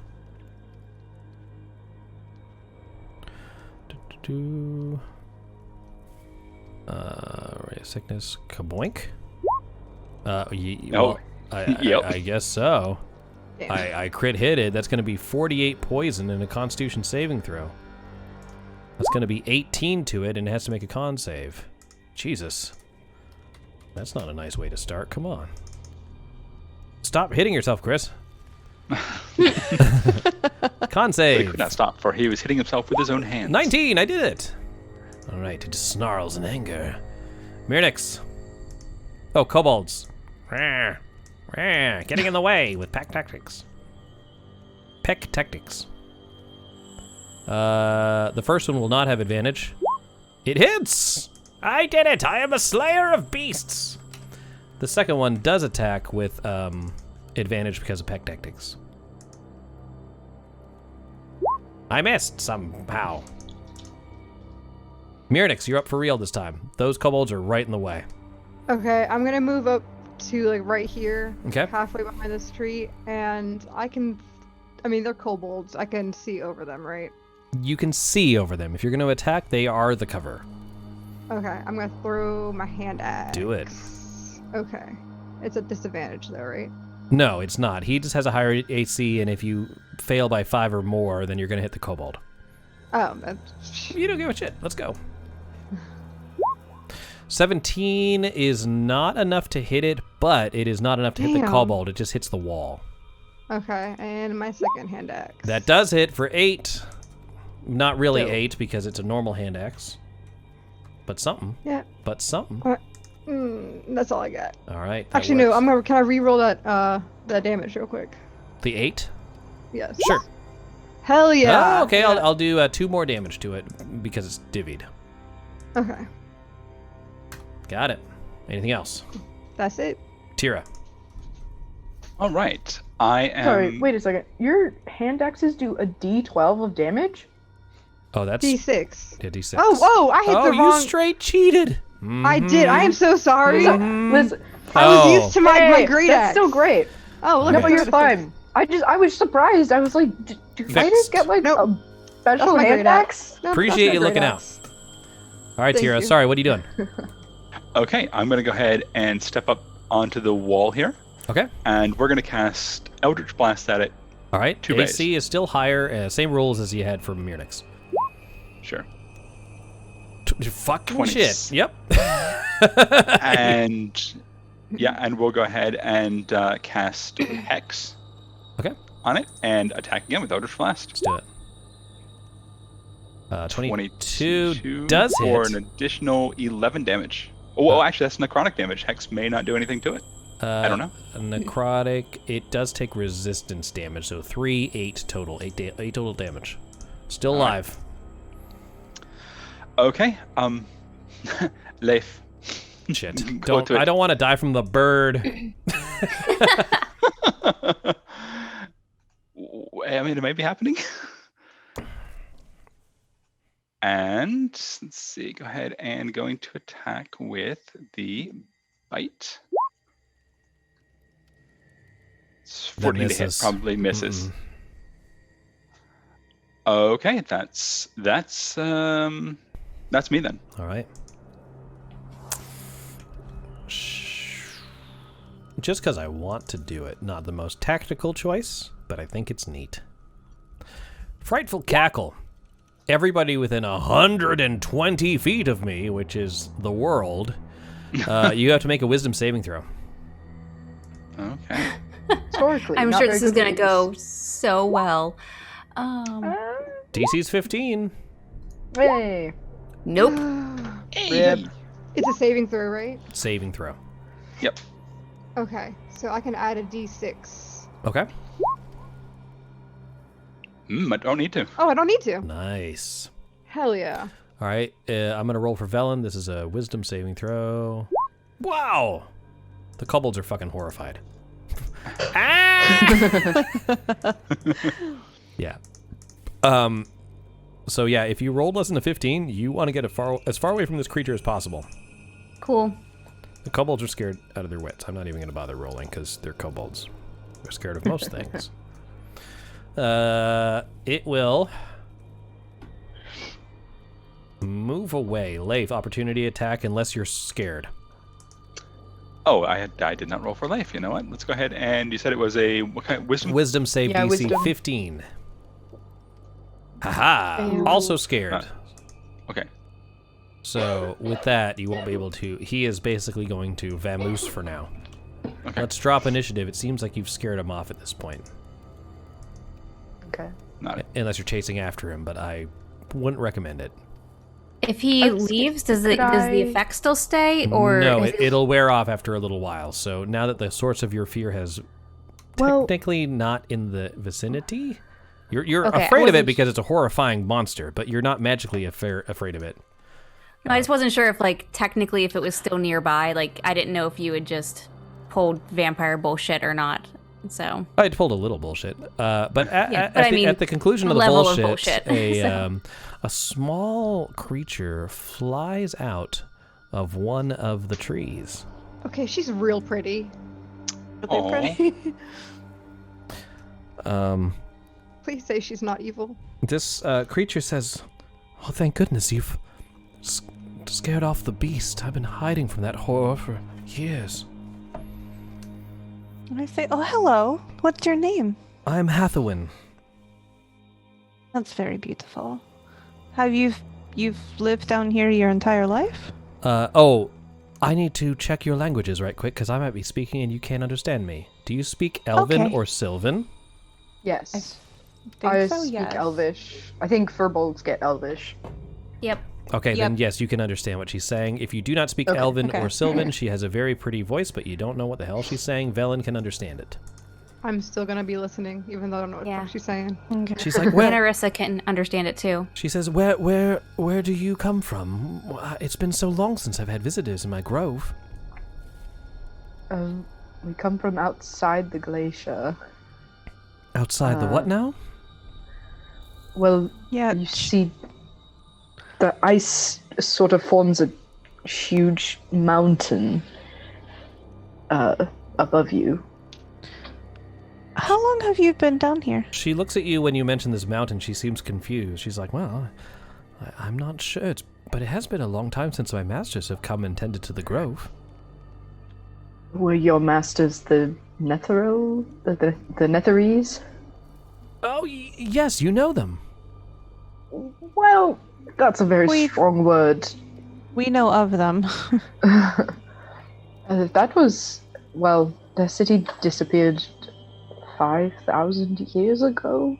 Ray of Sickness. Kaboink. Well, Yep. I guess so. I crit hit it. That's going to be 48 poison and a Constitution saving throw. That's going to be 18 to it, and it has to make a con save. Jesus. That's not a nice way to start. Come on. Stop hitting yourself, Chris. Con But he save. could not stop, for he was hitting himself with his own hands. 19, I did it. All right, it just snarls in anger. Myrnix. Oh, kobolds. Rah, rah, getting in the way with pack tactics. Peck tactics. The first one will not have advantage. It hits! I did it! I am a slayer of beasts! The second one does attack with advantage because of peck tactics. I missed somehow. Myrnix, you're up for real this time. Those kobolds are right in the way. Okay, I'm gonna move up to like right here, Okay. halfway behind this tree, and I mean, they're kobolds. I can see over them, right? You can see over them. If you're going to attack, they are the cover. Okay, I'm gonna throw my hand axe. Do it. Okay, it's a disadvantage though, right? No, it's not. He just has a higher AC, and if you fail by 5 or more, then you're going to hit the kobold. Oh, that's... You don't give a shit. Let's go. 17 is not enough to hit it, but it is not enough to hit the Damn. kobold. It just hits the wall. Okay, and my second hand axe. That does hit for 8. Not really Dope. 8 because it's a normal hand axe. But something. Yeah. But something. That's all I got. All right. that Actually, works. no. Can I re-roll that damage real quick? The 8? Yes. Sure. Hell yeah. Oh, okay, Yeah. I'll do 2 more damage to it because it's divvied. Okay, Got it. Anything else? that's it. Tira. All right. I am. Sorry, wait a second. Your hand axes do a D12 of damage? Oh, that's D6. Yeah, D6. Oh, I hit the you wrong. straight cheated. I did. I am so sorry. Listen, I was used to my great that's axe. still great. Oh, look No, at but you're fine. I was surprised. I was like, do fighters get like a That's special my hand great axe? No, that's Appreciate my you great looking axe. out. All right, Thank Tira. you. Sorry, what are you doing? Okay, I'm going to go ahead and step up onto the wall here, Okay. and we're going to cast Eldritch Blast at it. All right. 2 raise. AC is still higher. Same rules as you had for Myrnix. Sure. Fucking 20. shit. Yep. And yeah, and we'll go ahead and cast Hex. Okay. On it and attack again with Eldritch Blast. Let's do it. 22 does for hit. an additional 11 damage. Oh, actually, that's necrotic damage. Hex may not do anything to it. I don't know. Necrotic. It does take resistance damage, so 3, 8 total. 8 total damage. Still alive. Okay. Leif. Shit. Go to it. I don't want to die from the bird. I mean, it might be happening. And let's see. Go ahead and going to attack with the bite. It's 14 to hit, misses. probably misses. Okay, that's me then. All right. Just because I want to do it. Not the most tactical choice, but I think it's neat. Frightful Cackle. Everybody within 120 feet of me, which is the world, you have to make a wisdom saving throw. Okay. Historically, I'm not sure very this is good gonna at go so well. DC's 15. Hey. Nope. Rip. It's a saving throw, right? Saving throw. Yep. Okay, so I can add a d6. Okay. I don't need to. Oh, I don't need to. Nice. Hell yeah. All right, I'm going to roll for Velen. This is a wisdom saving throw. Wow! The kobolds are fucking horrified. Ah! Yeah. So yeah, if you rolled less than a 15, you want to get as far away from this creature as possible. Cool. The kobolds are scared out of their wits. I'm not even going to bother rolling because they're kobolds. They're scared of most things. It will move away. Leif, opportunity attack unless you're scared. Oh, I did not roll for life. You know what? Let's go ahead and you said it was a what kind of wisdom? Wisdom save Yeah, DC wisdom. 15. Haha. Also scared. Okay. So with that, you won't be able to. He is basically going to vamoose for now. Okay. Let's drop initiative. It seems like you've scared him off at this point. Okay. Unless you're chasing after him, but I wouldn't recommend it. If he leaves, does the effect still stay, or no? It'll wear off after a little while. So now that the source of your fear has technically not in the vicinity, you're afraid of it because it's a horrifying monster, but you're not magically afraid of it. No, I just wasn't sure if, like, technically if it was still nearby. Like, I didn't know if you had just pulled vampire bullshit or not. So I pulled a little bullshit, but at the conclusion of the bullshit, a small creature flies out of one of the trees. Okay, she's real pretty. Are they pretty? Please say she's not evil. This creature says, "Oh, thank goodness you've scared off the beast. I've been hiding from that horror for years." And I say, "Oh, hello. What's your name?" "I'm Hathawin." "That's very beautiful. Have you've lived down here your entire life?" I need to check your languages right quick because I might be speaking and you can't understand me. Do you speak Elven or Sylvan?" Yes. I speak Elvish. I think Furbolgs get Elvish. Yep. Okay, then yes, you can understand what she's saying. If you do not speak Elven or Sylvan, she has a very pretty voice, but you don't know what the hell she's saying. Velen can understand it. I'm still gonna be listening, even though I don't know what the fuck she's saying. Okay. She's like, "Where?" Narissa can understand it too. She says, where do you come from? It's been so long since I've had visitors in my grove." We come from outside the glacier. Outside the what now? Well, you see, the ice sort of forms a huge mountain above you. How long have you been down here? She looks at you when you mention this mountain. She seems confused. She's like, "Well, I'm not sure, but it has been a long time since my masters have come and tended to the grove." Were your masters the Nethero? The Netherese? Oh, yes, you know them. Well, that's a very strong word. We know of them. That was, well, their city disappeared 5,000 years ago.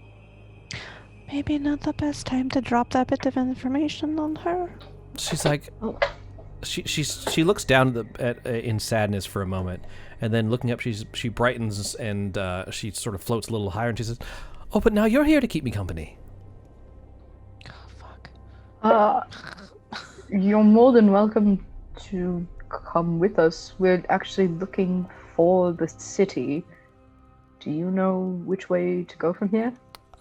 Maybe not the best time to drop that bit of information on her. She's like, she looks down in sadness for a moment, and then looking up, she brightens and she sort of floats a little higher, and she says, "Oh, but now you're here to keep me company." Oh, fuck. You're more than welcome to come with us. We're actually looking for the city. Do you know which way to go from here?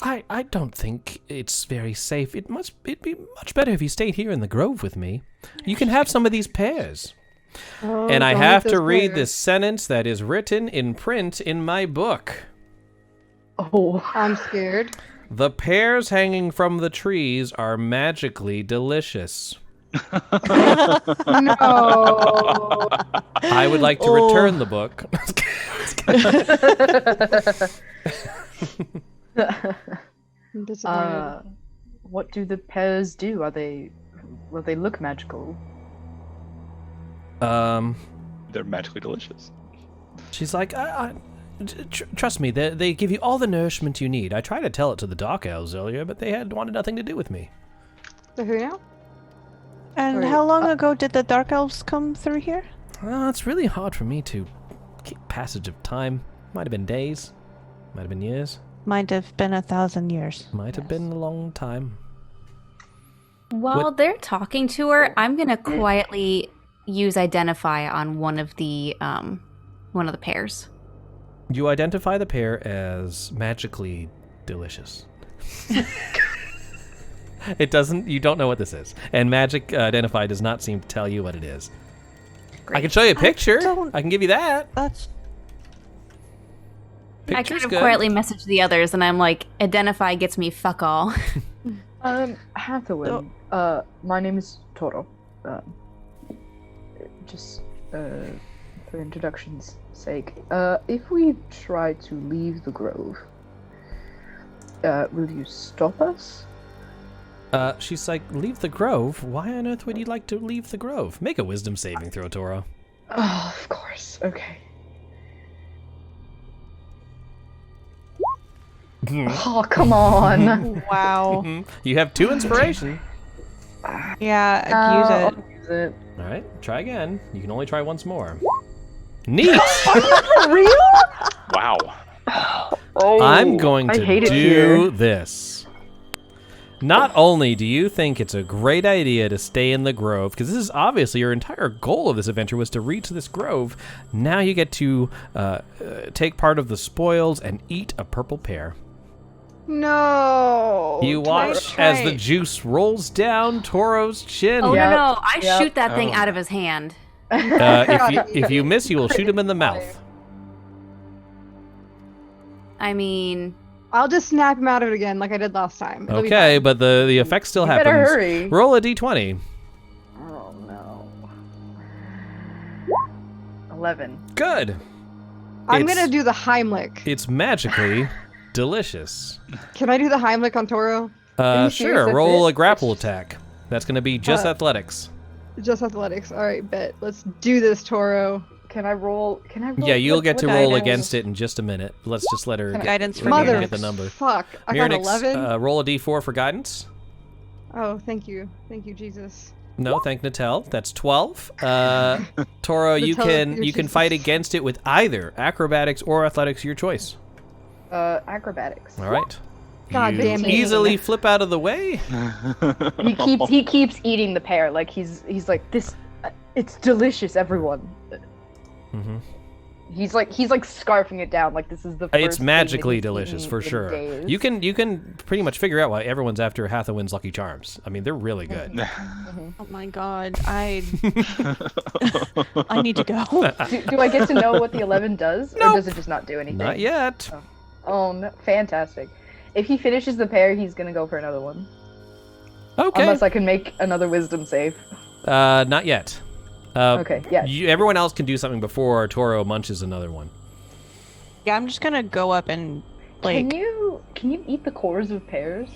I don't think it's very safe. It'd be much better if you stayed here in the grove with me. You can have some of these pears. And I have to read this sentence that is written in print in my book. Oh, I'm scared. "The pears hanging from the trees are magically delicious." No. I would like to return the book. I'm disappointed. What do the pears do? Will they look magical? They're magically delicious. She's like, trust me, they give you all the nourishment you need. I tried to tell it to the Dark Elves earlier, but they wanted nothing to do with me. So who now? And how long ago did the Dark Elves come through here? It's really hard for me to keep passage of time. Might have been days. Might have been years. Might have been 1,000 years. Might have been a long time. While they're talking to her, I'm gonna quietly use identify on one of the pairs. You identify the pair as magically delicious. You don't know what this is. And magic identify does not seem to tell you what it is. Great. I can show you a picture. I can give you that. I kind of quietly message the others, and I'm like, identify gets me fuck all. Hathawin, my name is Toro. Just for introduction's sake, if we try to leave the grove, will you stop us? She's like, leave the grove? Why on earth would you like to leave the grove? Make a wisdom saving throw, Toro. Oh, of course. Okay. Oh, come on. Wow. You have 2 inspiration. Yeah, use it. I'll use it. All right, try again. You can only try once more. Neat! For real? Wow. Oh, I'm going I to hate it do here. this. Not only do you think it's a great idea to stay in the grove, because this is obviously your entire goal of this adventure was to reach this grove, now you get to take part of the spoils and eat a purple pear. No. You watch as the juice rolls down Toro's chin. Oh, Yep, no. I yep. shoot that thing out of his hand. If you miss, you will shoot him in the mouth. I mean... I'll just snap him out of it again like I did last time. It'll be Okay, fine. but the effect still You happens. better hurry. Roll a d20. Oh, no. 11. Good. I'm It's- gonna do the Heimlich. It's magically delicious. Can I do the Heimlich on Toro? you Sure, serious? roll That's a it? grapple attack. That's going to be just athletics. Just athletics. All right, bet. Let's do this, Toro. Can I roll? Yeah, you'll get to what roll guidance? against it in just a minute. Let's just let her Guidance for Mother get the number. fuck. I got Mirnix, 11. roll a d4 for guidance. Oh, thank you. Thank you, Jesus. No, thank Natel. That's 12. Toro, you Natel, can you're you can Jesus. fight against it with either acrobatics or athletics, your choice. Acrobatics. All right. God You damn it. easily flip out of the way. He keeps eating the pear like he's like this. It's delicious, everyone. Mhm. He's like scarfing it down like this is the. First It's thing magically that he's delicious eaten for in sure. days. You can pretty much figure out why everyone's after Hathawin's Lucky Charms. I mean, they're really good. Oh my god, I need to go. Do I get to know what the 11 does, or does it just not do anything? Not yet. Oh no, fantastic! If he finishes the pear, he's gonna go for another one. Okay. Unless I can make another wisdom save. Not yet. Okay, yeah. Everyone else can do something before Toro munches another one. Yeah, I'm just gonna go up and like. Can you eat the cores of pears?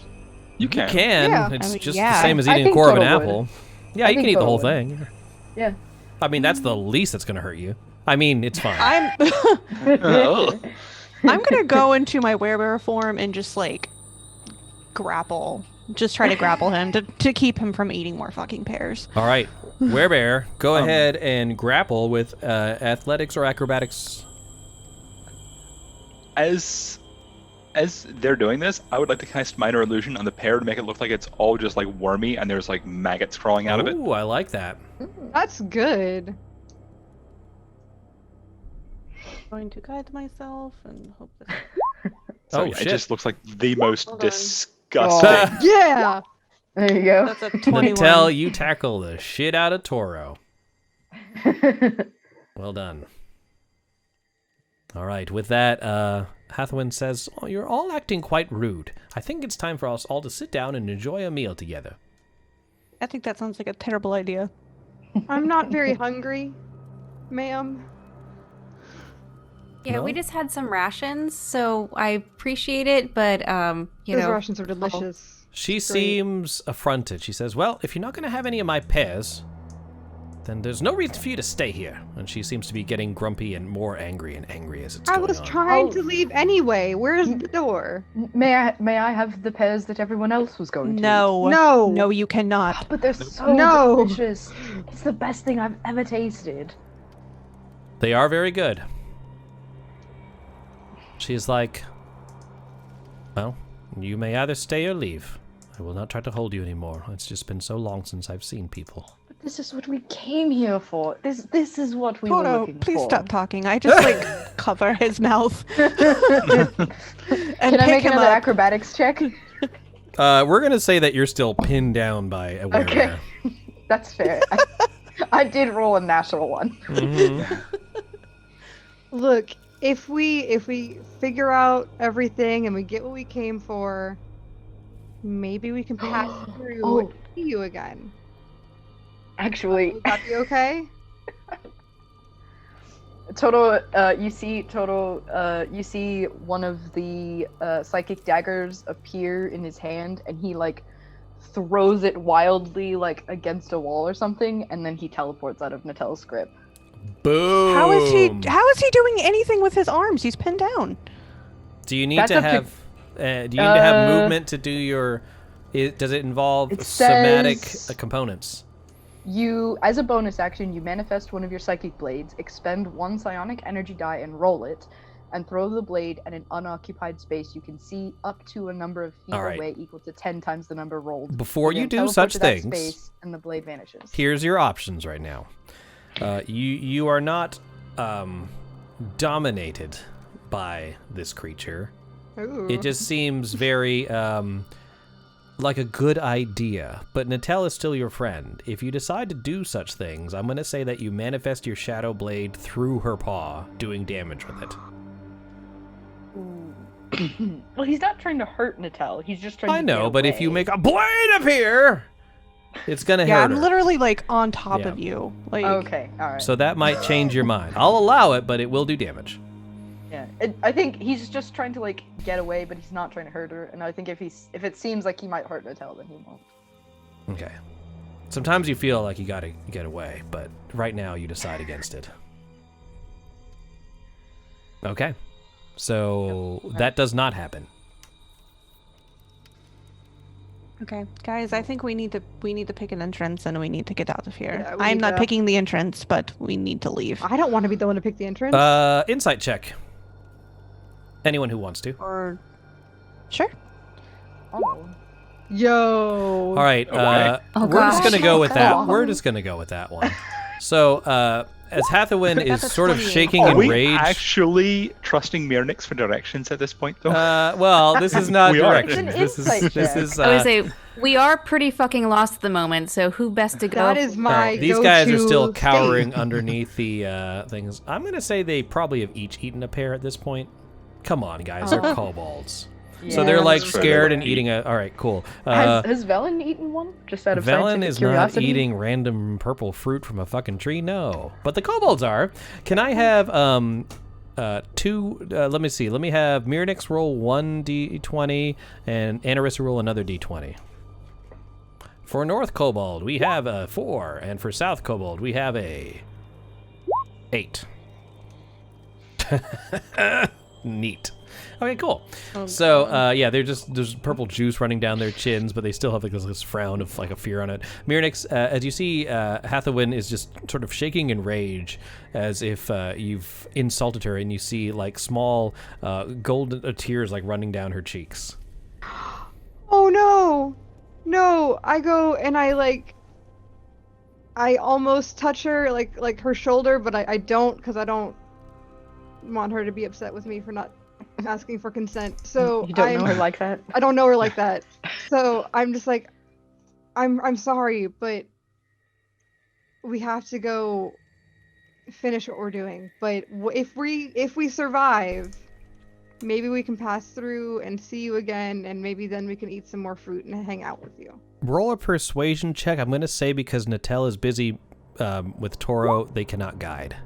You can. You can. Yeah. It's I mean, just yeah. the same as I eating a think core of an Toro would. apple. Yeah, I you can think eat the Toro whole would. thing. Yeah. I mean, that's the least that's going to hurt you. I mean, it's fine. I'm Oh. I'm gonna go into my werebear form and just like grapple. Just try to grapple him to keep him from eating more fucking pears. All right. Werebear, go ahead and grapple with athletics or acrobatics. As they're doing this, I would like to cast Minor Illusion on the pear to make it look like it's all just like wormy and there's like maggots crawling out of it. Ooh, I like that. That's good. Going to guide myself and hope that. So Oh, yeah, shit. it just looks like the most Hold on. disgusting. Yeah. There you go. That's a 21. Natel, you tackle the shit out of Toro. Well done. All right, with that, Hathawin says, "Oh, you're all acting quite rude. I think it's time for us all to sit down and enjoy a meal together." I think that sounds like a terrible idea. I'm not very hungry, ma'am. Yeah, we No? just had some rations, so I appreciate it, but, you Those know... rations are delicious. She Great. seems affronted. She says, "Well, if you're not going to have any of my pears, then there's no reason for you to stay here." And she seems to be getting grumpy and more angry and angry as it's I going was on. trying Oh. to leave anyway. Where's the door? May I have the pears that everyone else was going to? No. No. No, you cannot. But they're so No. delicious. It's the best thing I've ever tasted. They are very good. She's like, "Well, you may either stay or leave. I will not try to hold you anymore. It's just been so long since I've seen people." But this is what we came here for. This is what we were Toto, looking please for. stop talking. I just like cover his mouth. and Can I make him another up. acrobatics check? We're going to say that you're still pinned down by a werebear. Okay. That's fair. I did roll a natural one. Mhm. Look, if we figure out everything and we get what we came for, maybe we can pass through Oh. and see you again. Actually, Would that be okay? you see one of the psychic daggers appear in his hand, and he like throws it wildly like against a wall or something, and then he teleports out of Natel's grip. Boom. How is he doing anything with his arms? He's pinned down. Do you need to have movement to do your? Does it involve somatic components? You, as a bonus action, you manifest one of your psychic blades, expend one psionic energy die and roll it, and throw the blade at an unoccupied space you can see up to a number of feet away equal to 10 times the number rolled. Before you do such things, space, and the blade vanishes. Here's your options right now. You are not dominated by this creature. Ooh. It just seems very like a good idea, but Natel is still your friend. If you decide to do such things, I'm going to say that you manifest your shadow blade through her paw, doing damage with it. Well, he's not trying to hurt Natel. He's just trying to I know, get but away. if you make a blade appear, it's going to hurt Yeah, I'm her. literally like on top of you. Like, okay, all right. So that might change your mind. I'll allow it, but it will do damage. Yeah, I think he's just trying to like get away, but he's not trying to hurt her. And I think if it seems like he might hurt Natel, then he won't. Okay. Sometimes you feel like you gotta get away, but right now you decide against it. Okay. So that does not happen. Okay, guys, I think we need to pick an entrance and we need to get out of here. Yeah, I'm not picking the entrance, but we need to leave. I don't want to be the one to pick the entrance. Insight check. Anyone who wants to. Or sure. Oh. Yo. All right. We're just gonna go with that. We're just gonna go with that one. So, as Hathawin is sort of shaking in Are we rage. actually trusting Mirnix for directions at this point, though? Well, this is not We are. directions. It's an This insight is. I would say we are pretty fucking lost at the moment, so who best to go? That is my These guys are still go-to cowering state. underneath the things. I'm gonna say they probably have each eaten a pear at this point. Come on, guys, they're kobolds. So they're like that's fair. scared and eating a. All right, cool. Has Velen eaten one? Just out of Velen scientific is curiosity? not eating random purple fruit from a fucking tree. No, but the kobolds are. Can I have two? Let me see. Let me have Mirnix roll 1d20 and Anarissa roll another d20. For North Kobold, we have a 4, and for South Kobold, we have a 8. Neat. Okay, cool. So, yeah, there's purple juice running down their chins, but they still have like this frown of like a fear on it. Mirnix, as you see, Hathawin is just sort of shaking in rage, as if you've insulted her, and you see like small golden tears like running down her cheeks. Oh no, I go and I almost touch her like her shoulder, but I don't, because I don't want her to be upset with me for not asking for consent. So You don't know her like that? I don't know her like that. So I'm just like, I'm sorry, but we have to go finish what we're doing. But if we survive, maybe we can pass through and see you again, and maybe then we can eat some more fruit and hang out with you. Roll a persuasion check. I'm going to say because Natel is busy with Toro, they cannot guide.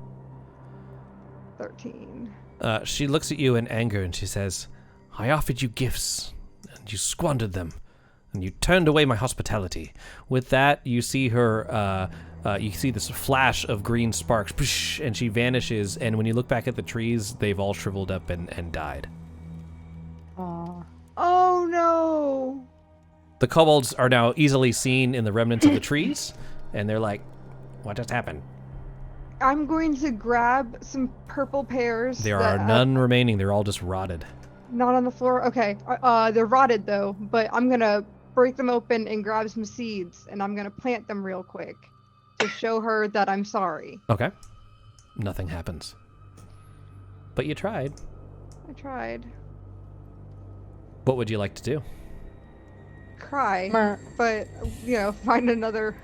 13. She looks at you in anger and she says, I offered you gifts, and you squandered them, and you turned away my hospitality. With that, you see her, you see this flash of green sparks, and she vanishes, and when you look back at the trees, they've all shriveled up and died. Oh no! The kobolds are now easily seen in the remnants of the trees, and they're like, what just happened? I'm going to grab some purple pears. There that are none remaining. They're all just rotted. Not on the floor? Okay. They're rotted though, but I'm gonna break them open and grab some seeds, and I'm gonna plant them real quick to show her that I'm sorry. Okay. Nothing happens. But you tried. I tried. What would you like to do? Cry. Mer. But, find another...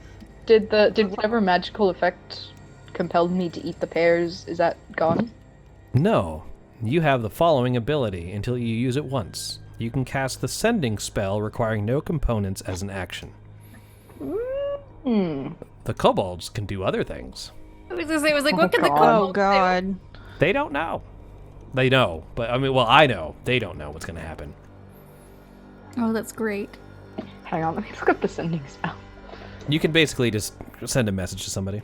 Did whatever magical effect compelled me to eat the pears, is that gone? No. You have the following ability until you use it once. You can cast the sending spell requiring no components as an action. The kobolds can do other things. I was gonna say, what could the Oh kobolds god. They don't know. They know, but I know. They don't know what's going to happen. do? Oh, that's great. Hang on, let me look up the sending spell. You can basically just send a message to somebody.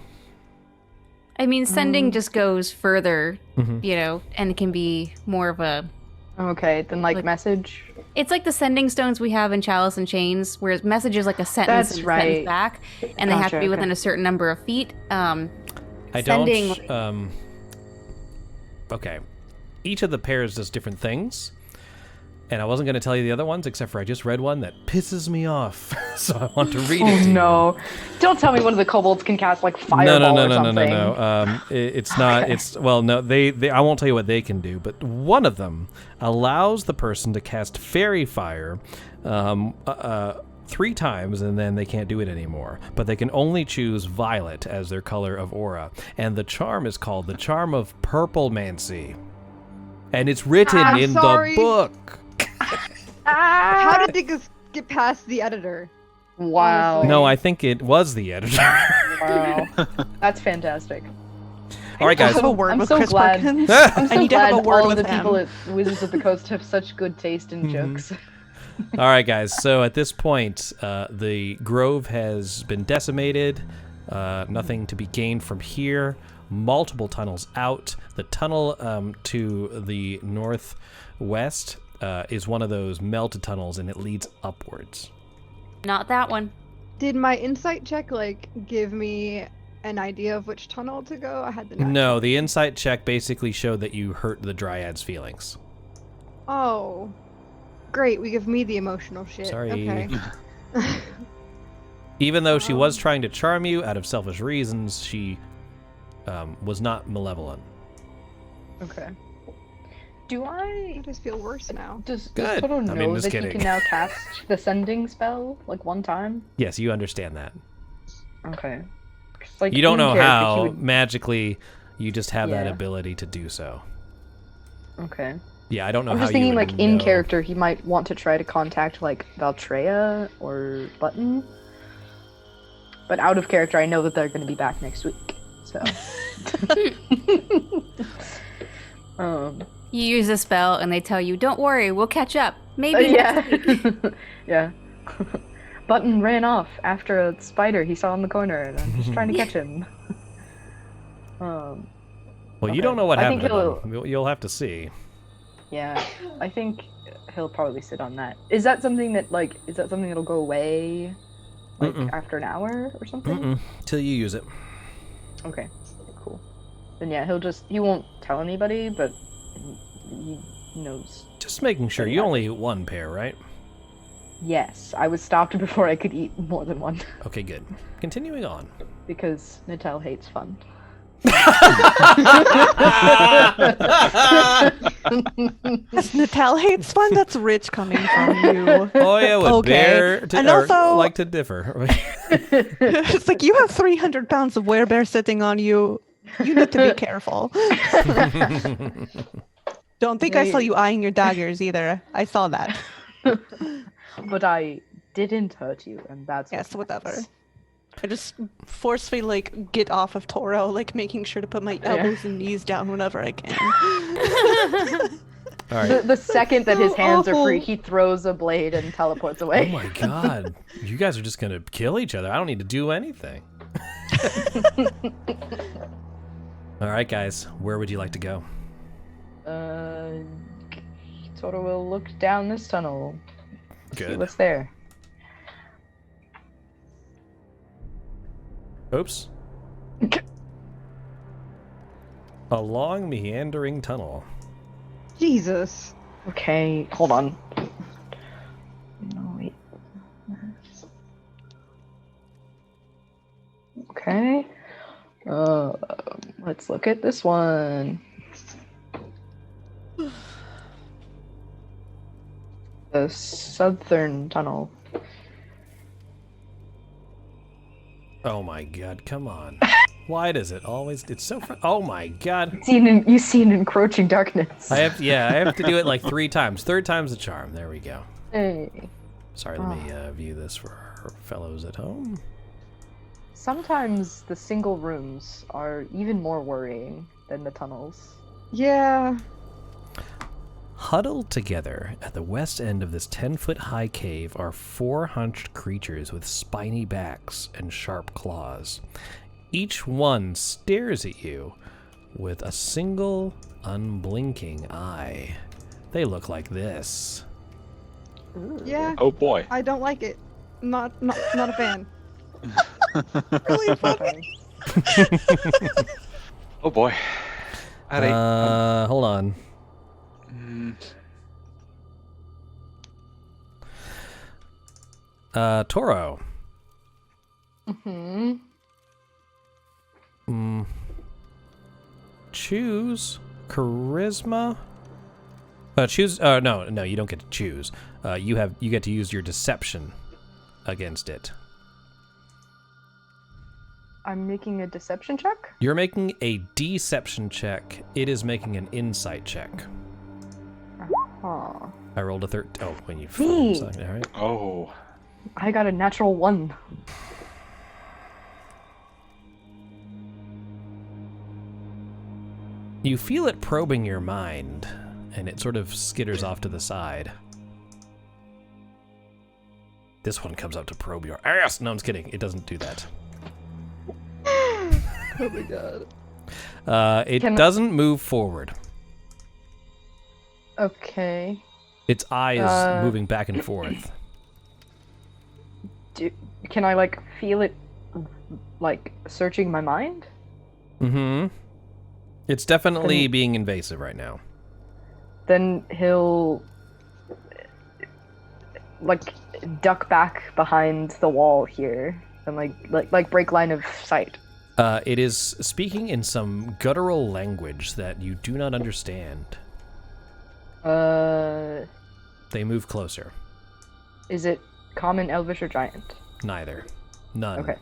I mean, sending just goes further, Mhm. you know, and it can be more of a... Okay, then like message. It's like the sending stones we have in Chalice and Chains, whereas message is like a sentence That's and a right. sentence back, and they have to Gotcha, be within okay. a certain number of feet. I Sending... don't. Okay. Each of the pairs does different things, and I wasn't going to tell you the other ones, except for I just read one that pisses me off, so I want to read it to no. Don't tell me one of the kobolds can cast like fireball or something. No. It's not. Okay. It's well, no. They. I won't tell you what they can do, but one of them allows the person to cast fairy fire 3 times, and then they can't do it anymore. But they can only choose violet as their color of aura, and the charm is called the Charm of Purplemancy, and it's written in sorry. the book. How did they get past the editor? Wow. No, I think it was the editor. Wow. That's fantastic. All right, guys. have a word I'm with so Chris glad. Perkins. I'm so I need to have glad a word all with of the him. people at Wizards of the Coast have such good taste in jokes. All right, guys. So at this point, the grove has been decimated. Nothing to be gained from here. Multiple tunnels out. The tunnel to the northwest is one of those melted tunnels, and it leads upwards. Not that one. Did my insight check like give me an idea of which tunnel to go? I had the No, the insight check basically showed that you hurt the Dryad's feelings. Oh, great! We give me the emotional shit. Sorry. Okay. Even though she was trying to charm you out of selfish reasons, she was not malevolent. Okay. Do I just feel worse now? Does Good. Toto I know mean, just that kidding. he can now cast the sending spell like one time? Yes, you understand that. Okay. 'Cause, like, You don't in know character, how, he would- magically, you just have that Yeah. ability to do so. Okay. Yeah, I don't know I'm how just thinking, you would like, in know. character, he might want to try to contact, like, Valtreya or Button. But out of character, I know that they're going to be back next week, so... You use a spell and they tell you, don't worry, we'll catch up. Maybe next week. Yeah. Button ran off after a spider he saw in the corner, and I'm just trying to catch him. Well, okay. you don't know what I think happened to them. You'll have to see. Yeah, I think he'll probably sit on that. Is that something that'll go away, like, after an hour or something? Till you use it. Okay, cool. Then yeah, he won't tell anybody, but he knows. Just making sure. You only eat one pair, right? Yes, I was stopped before I could eat more than one. Okay, good. Continuing on. Because Natal hates fun. Natal hates fun? That's rich coming from you. Oh yeah, would bear and also, like to differ. it's like you have 300 pounds of werebear sitting on you. You need to be careful. Don't think I saw you eyeing your daggers either. I saw that. But I didn't hurt you, and that's whatever. I just forcefully like get off of Toro, like making sure to put my elbows and knees down whenever I can. All right. The second that his hands are free, he throws a blade and teleports away. Oh my god. You guys are just gonna kill each other. I don't need to do anything. All right, guys. Where would you like to go? Toto will look down this tunnel. See Good. what's there. Oops. A long meandering tunnel. Jesus. Okay, hold on. No, wait. Okay. Let's look at this one. The southern tunnel. Oh my god, come on. Why does it always... It's so... Oh my god. You see an encroaching darkness. I have to do it like 3 times. 3rd time's the charm. There we go. Hey. Sorry, let me view this for our fellows at home. Sometimes the single rooms are even more worrying than the tunnels. Yeah. Huddled together at the west end of this 10-foot-high cave are 4 hunched creatures with spiny backs and sharp claws. Each one stares at you with a single, unblinking eye. They look like this. Yeah. Oh boy. I don't like it. Not a fan. Really funny. Oh boy. Hold on. Toro. Choose charisma. Choose. No, you don't get to choose. You get to use your deception against it. I'm making a deception check? You're making a deception check. It is making an insight check. Huh. I rolled a 13. Oh, when you. Me. All right. Oh. I got a natural 1. You feel it probing your mind, and it sort of skitters off to the side. This one comes out to probe your ass. No, I'm just kidding. It doesn't do that. Oh my god. It doesn't move forward. Okay. Its eye is moving back and forth. Can I, like, feel it, like, searching my mind? Mm-hmm. It's definitely being invasive right now. Then he'll, like, duck back behind the wall here and, like break line of sight. It is speaking in some guttural language that you do not understand. They move closer. Is it common, elvish, or giant? Neither. None. Okay.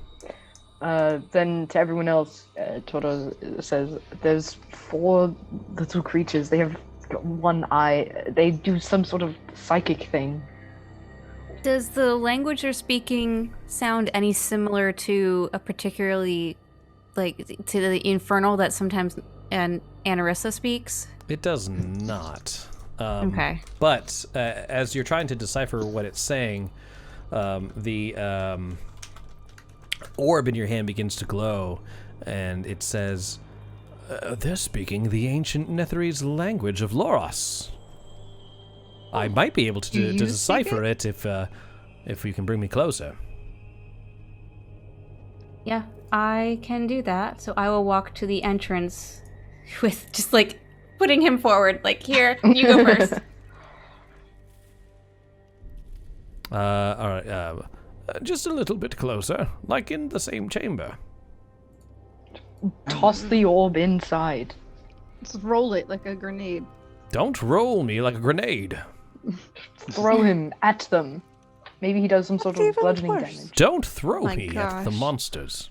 Then to everyone else, Toro says, there's 4 little creatures. They have got 1 eye. They do some sort of psychic thing. Does the language they're speaking sound any similar to a particularly, like, to the infernal that sometimes Anarissa speaks? It does not. Okay. But as you're trying to decipher what it's saying, the orb in your hand begins to glow, and it says, they're speaking the ancient Netherese language of Loros. I might be able to decipher it if you can bring me closer. Yeah, I can do that. So I will walk to the entrance with just, like, putting him forward. Like, here, you go first. All right. Just a little bit closer, like in the same chamber. Toss the orb inside. Just roll it like a grenade. Don't roll me like a grenade. Throw him at them. Maybe he does some sort of bludgeoning damage. Don't throw My me at the gosh. monsters.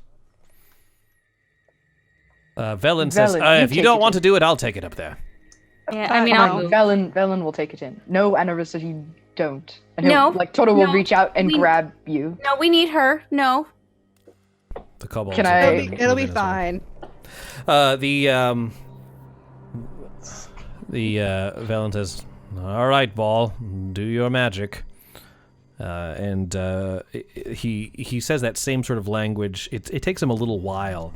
Velen says, Velen, if you don't want to do it, I'll take it up there. Yeah, I mean, I'll No, move. Velen will take it in. No, Anarissa, you don't. And he'll, No, like, Toro will no, reach out and we- grab you. No, we need her. No. The kobolds. Can are I- moving It'll be as well. fine. The Velen says, all right, Ball, do your magic. And he says that same sort of language. It takes him a little while,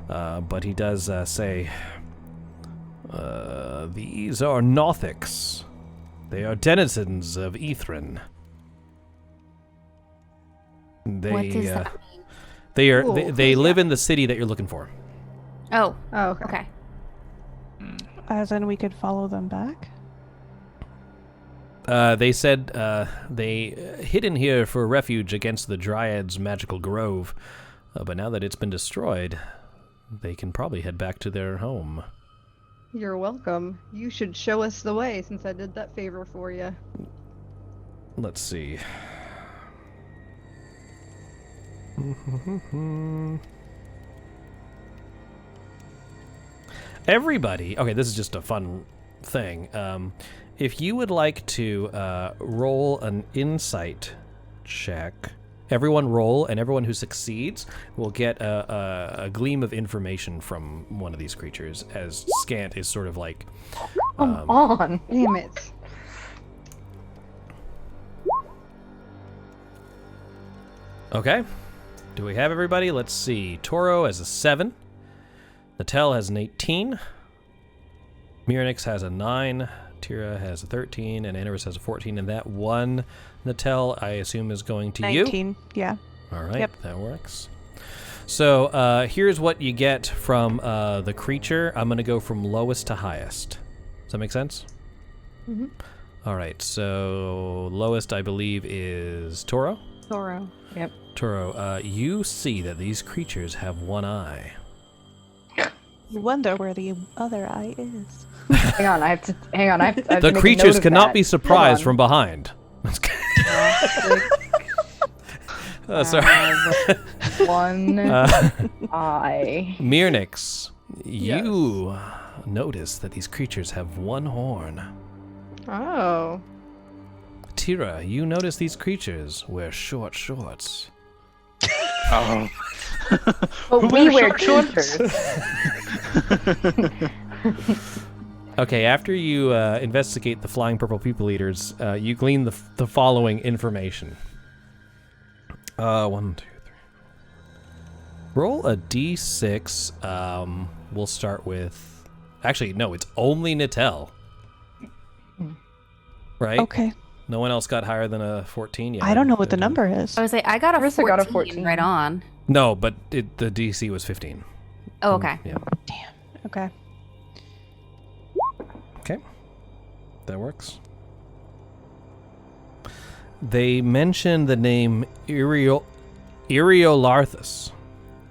but he does say, these are Nothics. They are denizens of Ethrin. What does that mean? They are Cool. they live in the city that you're looking for. Oh, Oh, okay. okay. As in, we could follow them back? They said they hid in here for refuge against the Dryad's magical grove, but now that it's been destroyed, they can probably head back to their home. You're welcome. You should show us the way since I did that favor for you. Let's see. Everybody, okay, this is just a fun thing. If you would like to roll an insight check, everyone roll, and everyone who succeeds will get a gleam of information from one of these creatures, as Scant is sort of like Come on. Damn it. Okay. Do we have everybody? Let's see. Toro has a 7. Natel has an 18. Mirnix has a 9. Tira has a 13. And Anaris has a 14. And that one, Natel, I assume is going to 19. you? Yeah. All right. Yep. That works. So here's what you get from the creature. I'm going to go from lowest to highest. Does that make sense? Mm-hmm. All right. So lowest, I believe, is Toro. Toro. Yep. Toro, you see that these creatures have one eye. You wonder where the other eye is. Hang on, I have to The make a creatures note of cannot that. be Hold surprised on. from behind. Sorry. One eye. Mirnix, you notice that these creatures have one horn. Oh. Tira, you notice these creatures wear short shorts. Oh. But we wear shorts. Okay, after you investigate the flying purple people eaters, you glean the following information. 1, 2, 3. Roll a d6. We'll start with... Actually, no, it's only Natel. Right? Okay. No one else got higher than a 14 yet. I don't know what the number is. I would say I got a Marissa 14, got a 14. right on. No, but the DC was 15. Oh, okay. Yeah. Okay. Okay. That works. They mention the name Iriolarthus,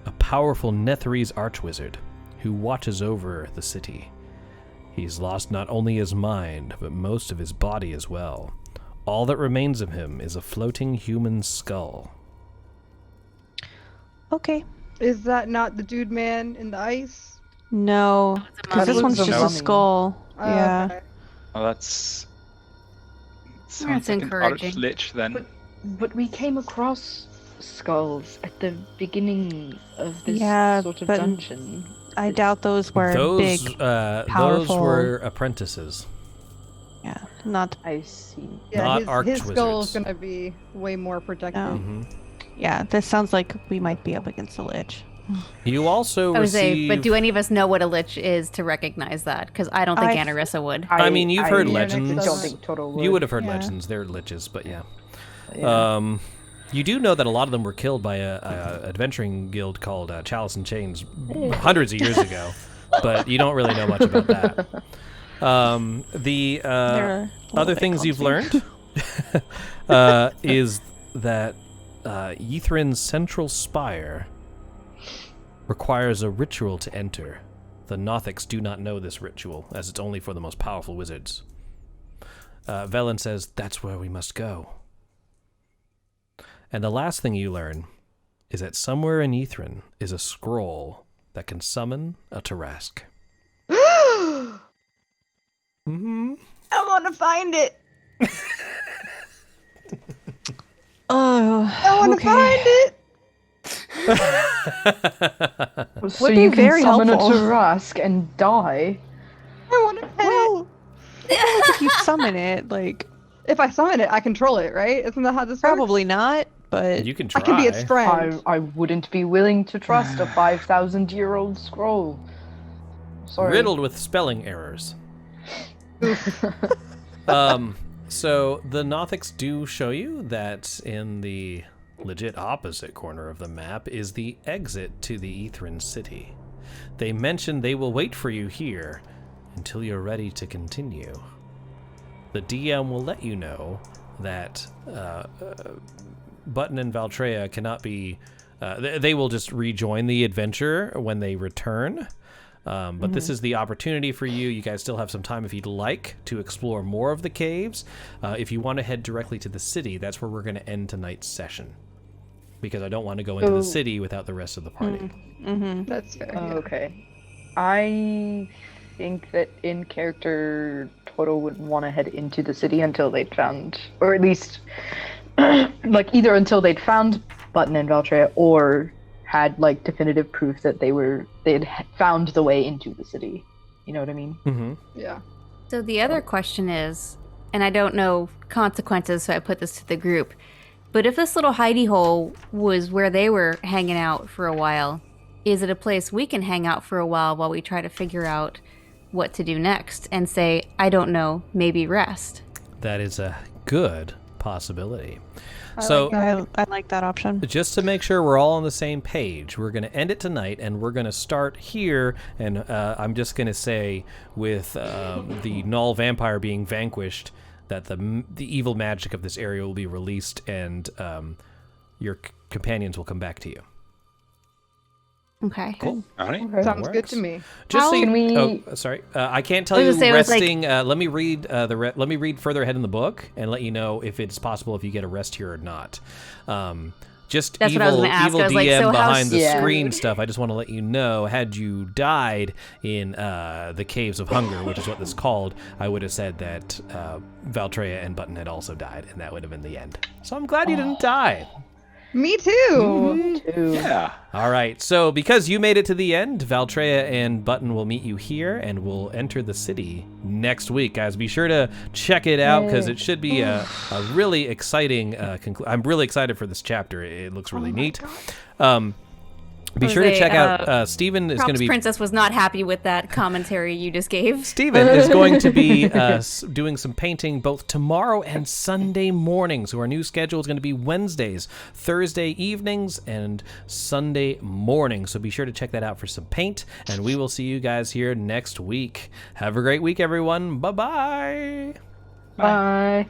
a powerful Netherese archwizard who watches over the city. He's lost not only his mind, but most of his body as well. All that remains of him is a floating human skull. Okay. Is that not the dude man in the ice? No. Because this one's just a skull. Oh, Yeah. okay. Oh, that's... That's like encouraging. An arch-lich then. But we came across skulls at the beginning of this Yeah, sort of but dungeon. I doubt those were Those big, those powerful. were apprentices. Yeah, not. I see. Yeah, Not his arch-wizards. skull's gonna be way more protected. No. Mhm. Yeah, this sounds like we might be up against a lich. You also I would say, receive... but do any of us know what a lich is to recognize that? Because I don't think I- Anarissa would. I mean, you've heard yeah, legends. next I don't think Toto would. You would have heard Yeah. legends. They're liches, but yeah. Yeah. You do know that a lot of them were killed by a adventuring guild called Chalice and Chains hundreds of years ago, but you don't really know much about that. The They're a little other bit things you've clumsy. learned is that Ythrin's central spire requires a ritual to enter. The Nothics do not know this ritual, as it's only for the most powerful wizards. Velen says, that's where we must go. And the last thing you learn is that somewhere in Ythrin is a scroll that can summon a Tarask. Mm-hmm. I want to find it. Oh, I want to find it. So Would be you can very summon helpful. a Tarask and die. I want to pet it. If you summon it, like If I summon it, I control it, right? Isn't that how this probably works? not, but You can try. I can be its friend. I wouldn't be willing to trust a 5,000-year-old scroll. Sorry. Riddled with spelling errors. So the Nothics do show you that in the legit opposite corner of the map is the exit to the Ythrin city. They mention they will wait for you here until you're ready to continue. The DM will let you know that Button and Valtreya cannot be... they will just rejoin the adventure when they return. But this is the opportunity for you. You guys still have some time if you'd like to explore more of the caves. If you want to head directly to the city, that's where we're going to end tonight's session. Because I don't want to go into the city without the rest of the party. That's fair. Oh, okay. I think that in character, Toto would want to head into the city until they'd found, or at least, like either until they'd found Button and Valtreya, or had like definitive proof that they'd found the way into the city. You know what I mean? Mm-hmm. Yeah. So the other question is, and I don't know consequences, so I put this to the group, but if this little hidey hole was where they were hanging out for a while, is it a place we can hang out for a while we try to figure out what to do next and say, I don't know, maybe rest? That is a good possibility. I like that option. Just to make sure we're all on the same page, we're going to end it tonight, and we're going to start here. And I'm just going to say, with the Null vampire being vanquished, that the evil magic of this area will be released, and your companions will come back to you. Okay. Cool. All right. Sounds good to me. Just so Can we- Oh, sorry. I can't tell you resting. Let me read let me read further ahead in the book and let you know if it's possible if you get a rest here or not. Just That's what I was evil, gonna ask. evil I was like, DM so how behind the Yeah. screen stuff. I just want to let you know, had you died in the Caves of Hunger, which is what this is called, I would have said that Valtreya and Button had also died, and that would have been the end. So I'm glad you didn't die. Me too. Yeah. All right, so because you made it to the end, Valtreya and Button will meet you here, and we'll enter the city next week. Guys, be sure to check it out, because it should be a really exciting I'm really excited for this chapter. It looks really neat. Be sure to check out Steven is going to be... Princess was not happy with that commentary you just gave. Steven is going to be doing some painting both tomorrow and Sunday morning. So our new schedule is going to be Wednesdays, Thursday evenings, and Sunday morning. So be sure to check that out for some paint, and we will see you guys here next week. Have a great week, everyone. Bye-bye. Bye.